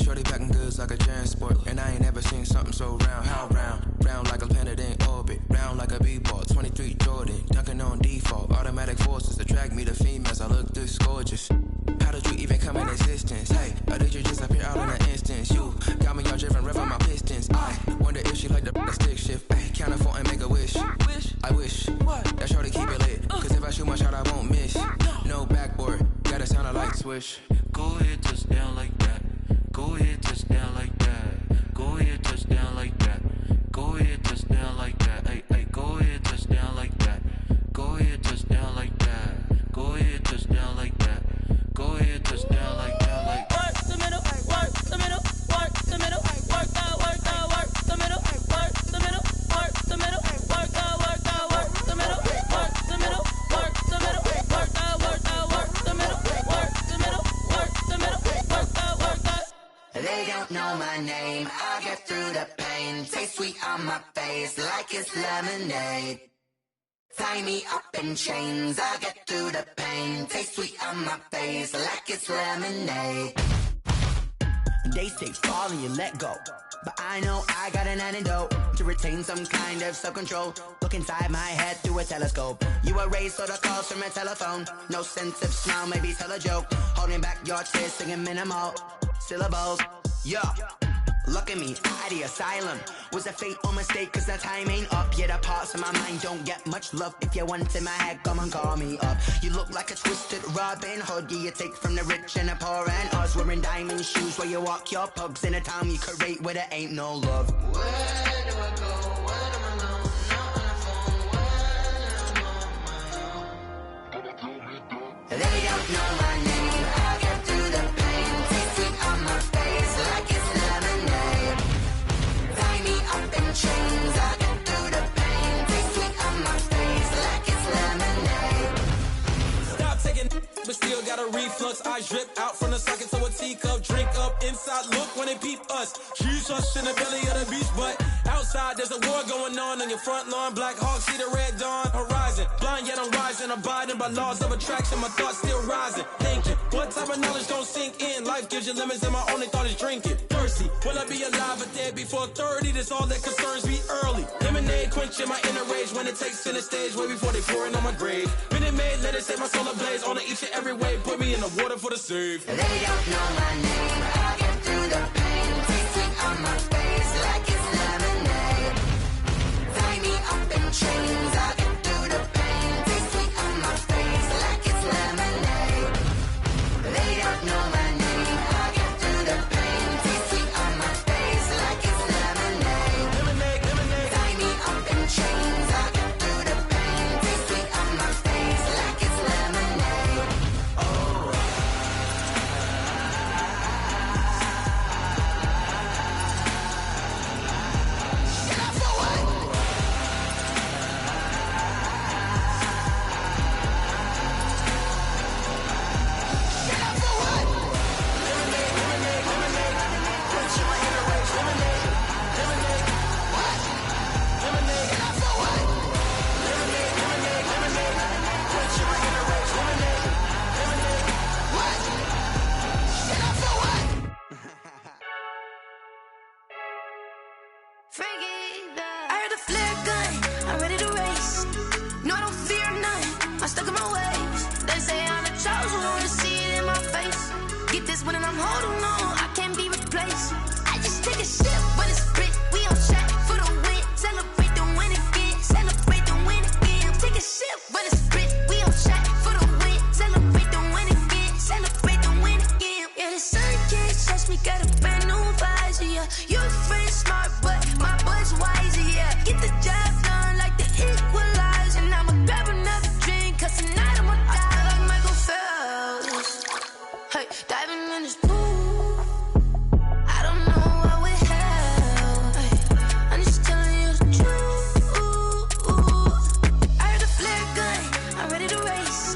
[SPEAKER 17] Shorty packing goods like a transport, and I ain't never seen something so round. How round? Round like a planet in orbit, round like a b-ball. 23 Jordan, dunking on default. Automatic forces attract me to females. I look this gorgeous. How did you even come in existence? Hey, or did you just appear out in an instance? You got me all driven, revving my pistons. I wonder if she like the stick shift. Ay, count a 4 and make a wish. I wish that shorty keep it lit. Cause if I shoot my shot, I won't miss. No backboard, gotta sound a light switch.
[SPEAKER 8] go ahead, touchdown like that. Go ahead, touchdown like that. Go ahead, touchdown like that. Go ahead, touchdown like that. Hey, hey, go ahead, touchdown like that. Go ahead, touchdown like that. Go ahead, touchdown like that. Go ahead, touchdown like that. Like
[SPEAKER 3] work the middle, work the middle, work the middle, work that, work that, work the middle, work the middle, work the middle, work that, work that, work the middle, work the middle, work the middle, work that, work that, work the middle, work the middle, work the middle, work that, work that.
[SPEAKER 18] They don't know my name, I get through the pain. Taste sweet on my face like it's lemonade. Tie me up in chains, I get through the pain. Taste sweet on my face like it's lemonade.
[SPEAKER 19] They say fall and you let go, but I know I got an antidote to retain some kind of self-control. Look inside my head through a telescope. You erase all the calls from a telephone. No sense of smile, maybe tell a joke. Holding back your tears, singing minimal syllables. Yeah, look at me, out of the asylum. Was a fate or mistake, cause the time ain't up. Yet the parts of my mind don't get much love. If you want in my head, come and call me up. You look like a twisted Robin Hood. Yeah, you take from the rich and the poor and us. Wearing diamond shoes where you walk your pugs. In a town you create where there ain't no love.
[SPEAKER 18] Where do I go? Where am I alone? Not on the phone. Where am I on my own?
[SPEAKER 19] They don't know
[SPEAKER 14] but still got a reflux. Eyes drip out from the socket to a teacup. Drink up inside, look when they peep us. She's us in the belly of the beach, but outside there's a war going on your front lawn. Black Hawk see the red dawn horizon. Blind yet I'm rising, abiding by laws of attraction. My thoughts still rising. Thinking, what type of knowledge don't sink in? Life gives you limits and my only thought is drinking. Thirsty, will I be alive or dead before 30? That's all that concerns me early. Lemonade quenching my inner rage when it takes center stage way before they pour it on my grave. Minute Maid, let it set my soul ablaze. On each and every way, put me in the water for the save.
[SPEAKER 18] They don't know my name. I get through the pain. Taste sweet on my face like it's lemonade. Tie me up in chains. I get through the pain. Taste sweet on my face like it's lemonade. They don't know my name. I get through the pain. Taste sweet on my face like it's lemonade. Lemonade. Tie me up in chains. I get through the pain. Taste sweet on my face like it's lemonade. Oh.
[SPEAKER 3] I heard the flare gun, I'm ready to race. No, I don't fear none, I'm stuck in my ways. They say I'm the chosen one, to see it in my face. Get this one and I'm holding on, I can't be replaced. I just take a sip, but it's split, we on track for the win. Celebrate the win again, celebrate the win again. Take a sip, but it's split, we on track for the win. Celebrate the win again, celebrate the win again. Yeah, the sun can't touch me, got a brand new visor, yeah. Your friend smart, but my boy's wiser, yeah. Get the job done like the equalizer. And I'ma grab another drink, cause tonight I'ma die like Michael Phelps. Hey, diving in this pool, I don't know what we have. Hey, I'm just telling you the truth. I heard the flare gun, I'm ready to race.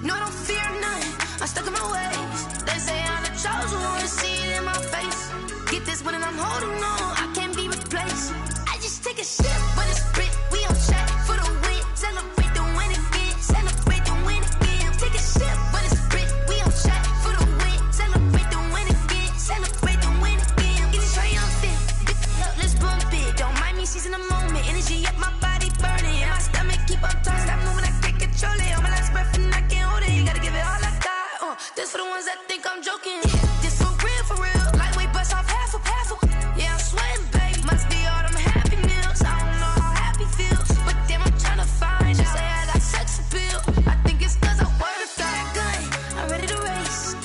[SPEAKER 3] No, I don't fear none, I'm stuck in my ways. They say I'm the chosen one, to see it in my face. Get this one and I'm holding on, I can't be replaced. I just take a sip, but it's split, we on track for the win. Celebrate the win again, celebrate the win again. Take a sip, but it's split, we on track for the win. Celebrate the win again, celebrate the win again. Get it triumphant, look, let's bump it. Don't mind me seizing the moment, energy up my body burning. And my stomach keep up tight, stop moving, I can't control it. On my last breath and I can't hold it, you gotta give it all I got. This for the ones that think I'm joking. This for real, lightweight bust off half a. Yeah, I'm sweating, babe, must be all them happy meals. I don't know how happy feels, but damn, I'm tryna find you. Say I got sex appeal, I think it's cause I work that gun, I'm ready to race.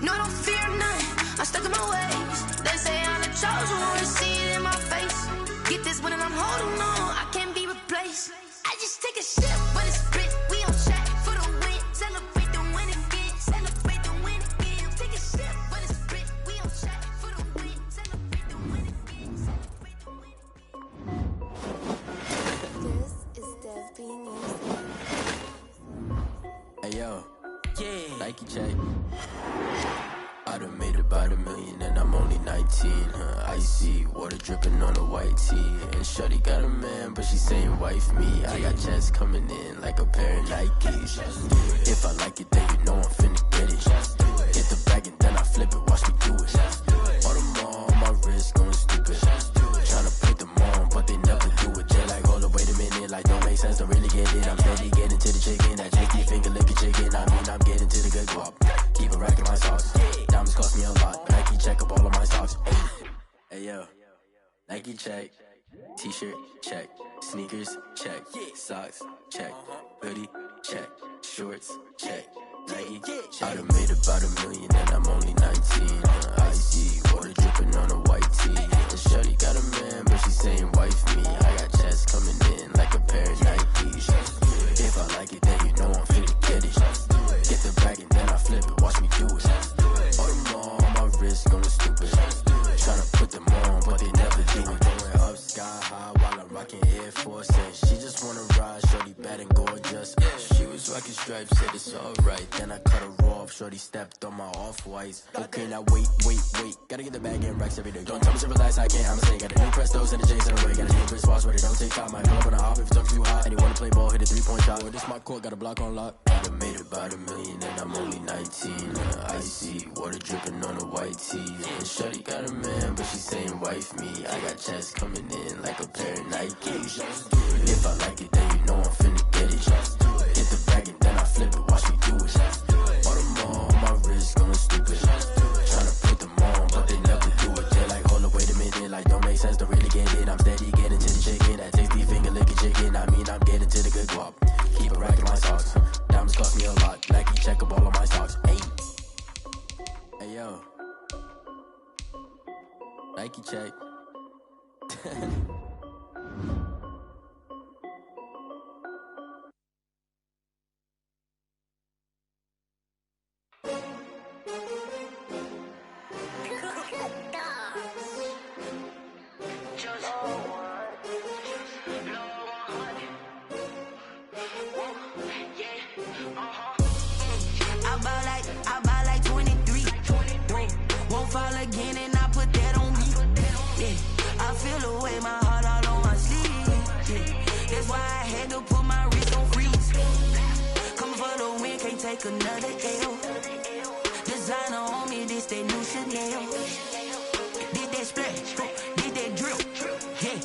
[SPEAKER 3] No, I don't fear none, I'm stuck in my ways. They say I'm the chosen one, to see it in my face. Get this one and I'm holding on, I can't be replaced. I just take a sip, but it's split, we on track for the win. Celebrate the win again, celebrate the win again. Take a sip, but it's split, we on track for the win. Celebrate the win again, celebrate the win again.
[SPEAKER 20] This is Dev being used.
[SPEAKER 17] Hey yo, yeah. Nike check. I done made about $1 million and I'm only 19. Icy water dripping on a white tee. And shorty got a man, but she saying wife me. I got checks coming in like a pair of Nikes. If I like it, then you know I'm finna get it. Get the bag and then I flip it, watch me do it. All them on my wrist going stupid. Tryna put them on, but they never do it. They're like, hold up, wait a minute, like don't make sense, don't really get it. I'm steady getting to the chicken, that chicky finger licking chicken. I mean, I'm getting to the good guap. Keep a rack in my socks. Diamonds cost me a lot. Nike check up all of my socks. Hey yo, Nike check. T-shirt check. Sneakers check. Socks check. Hoodie check. Shorts check. Nike I done made about $1 million and I'm only 19. Icy water dripping on a white tee. And shorty got a man, but she saying wife me. I got checks coming in like a pair of Nikes. If I like it, then you know I'm finna get it. Get the bag and then I flip it, watch me do it. All them on my wrist going stupid. Tryna put them on, but they never do it. Going up sky high while I'm rocking Air Force. And she just wanna ride, shorty bad and gorgeous. She was rocking stripes, said it's alright. Then I cut her shorty stepped on my off-whites. Okay, now wait. Gotta get the bag and racks every day. Don't tell me to relax, I can't, I'ma say. Got a new Prestos and the J's in the way. Got a new Chris Foss, but it don't take time. I pull up on a hop if it talks too hot. And you wanna play ball, hit a 3-point shot. Boy, this my court, got a block on lock. I done made about $1 million and I'm only 19. Icy, water dripping on the white tees. And shorty got a man, but she saying wife me. I got checks coming in like a pair of Nikes. If I like it, then you know I'm finna get it. Hit the bag and then I flip it, watch me do it. All them on my wrist going stupid. Tryna put them on, but they never do it. They're like, hold up, wait a minute, like don't make sense, don't really get it. I'm steady getting to the chicken, that tasty finger licking chicken. I mean, I'm getting to the good guap. Keep a rack in my socks. Diamonds cost me a lot. Nike check up all of my stocks. Hey yo, Nike check.
[SPEAKER 12] I buy like 23. Won't fall again and I put that on me. Yeah, I feel away my heart all on my sleeve. Yeah, that's why I had to put my wrist on freeze. Coming for the win, can't take another L. Designer on me, this that new Chanel. Did that splash, did that drip. Yeah,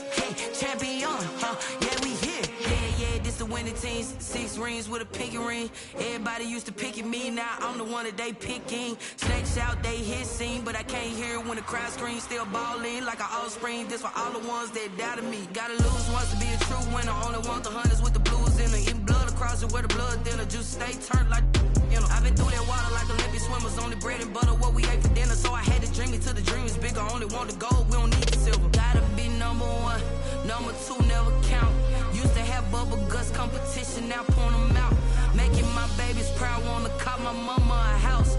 [SPEAKER 12] champion, yeah, we here. Yeah, this the winning teams. 6 rings with a pinky ring. Everybody used to picking me, now I'm the one that they picking. Snakes out, they hit scene, but I can't hear it when the crowd screams. Still ballin' like an offspring. This for all the ones that doubted me. Gotta lose once to be a true winner. Only want the hunters with the blues in it. Eating blood across it where the blood thinner. Just stay turned like, you know. I've been through that water like Olympic swimmers. Only bread and butter, what we ate for dinner. So I had to dream it till the dream is bigger. Only want the gold, we don't need the silver. Gotta be number 1, number 2 never count. Used to have bubble guts competition, now point them out. Making my babies proud, wanna call my mama a house.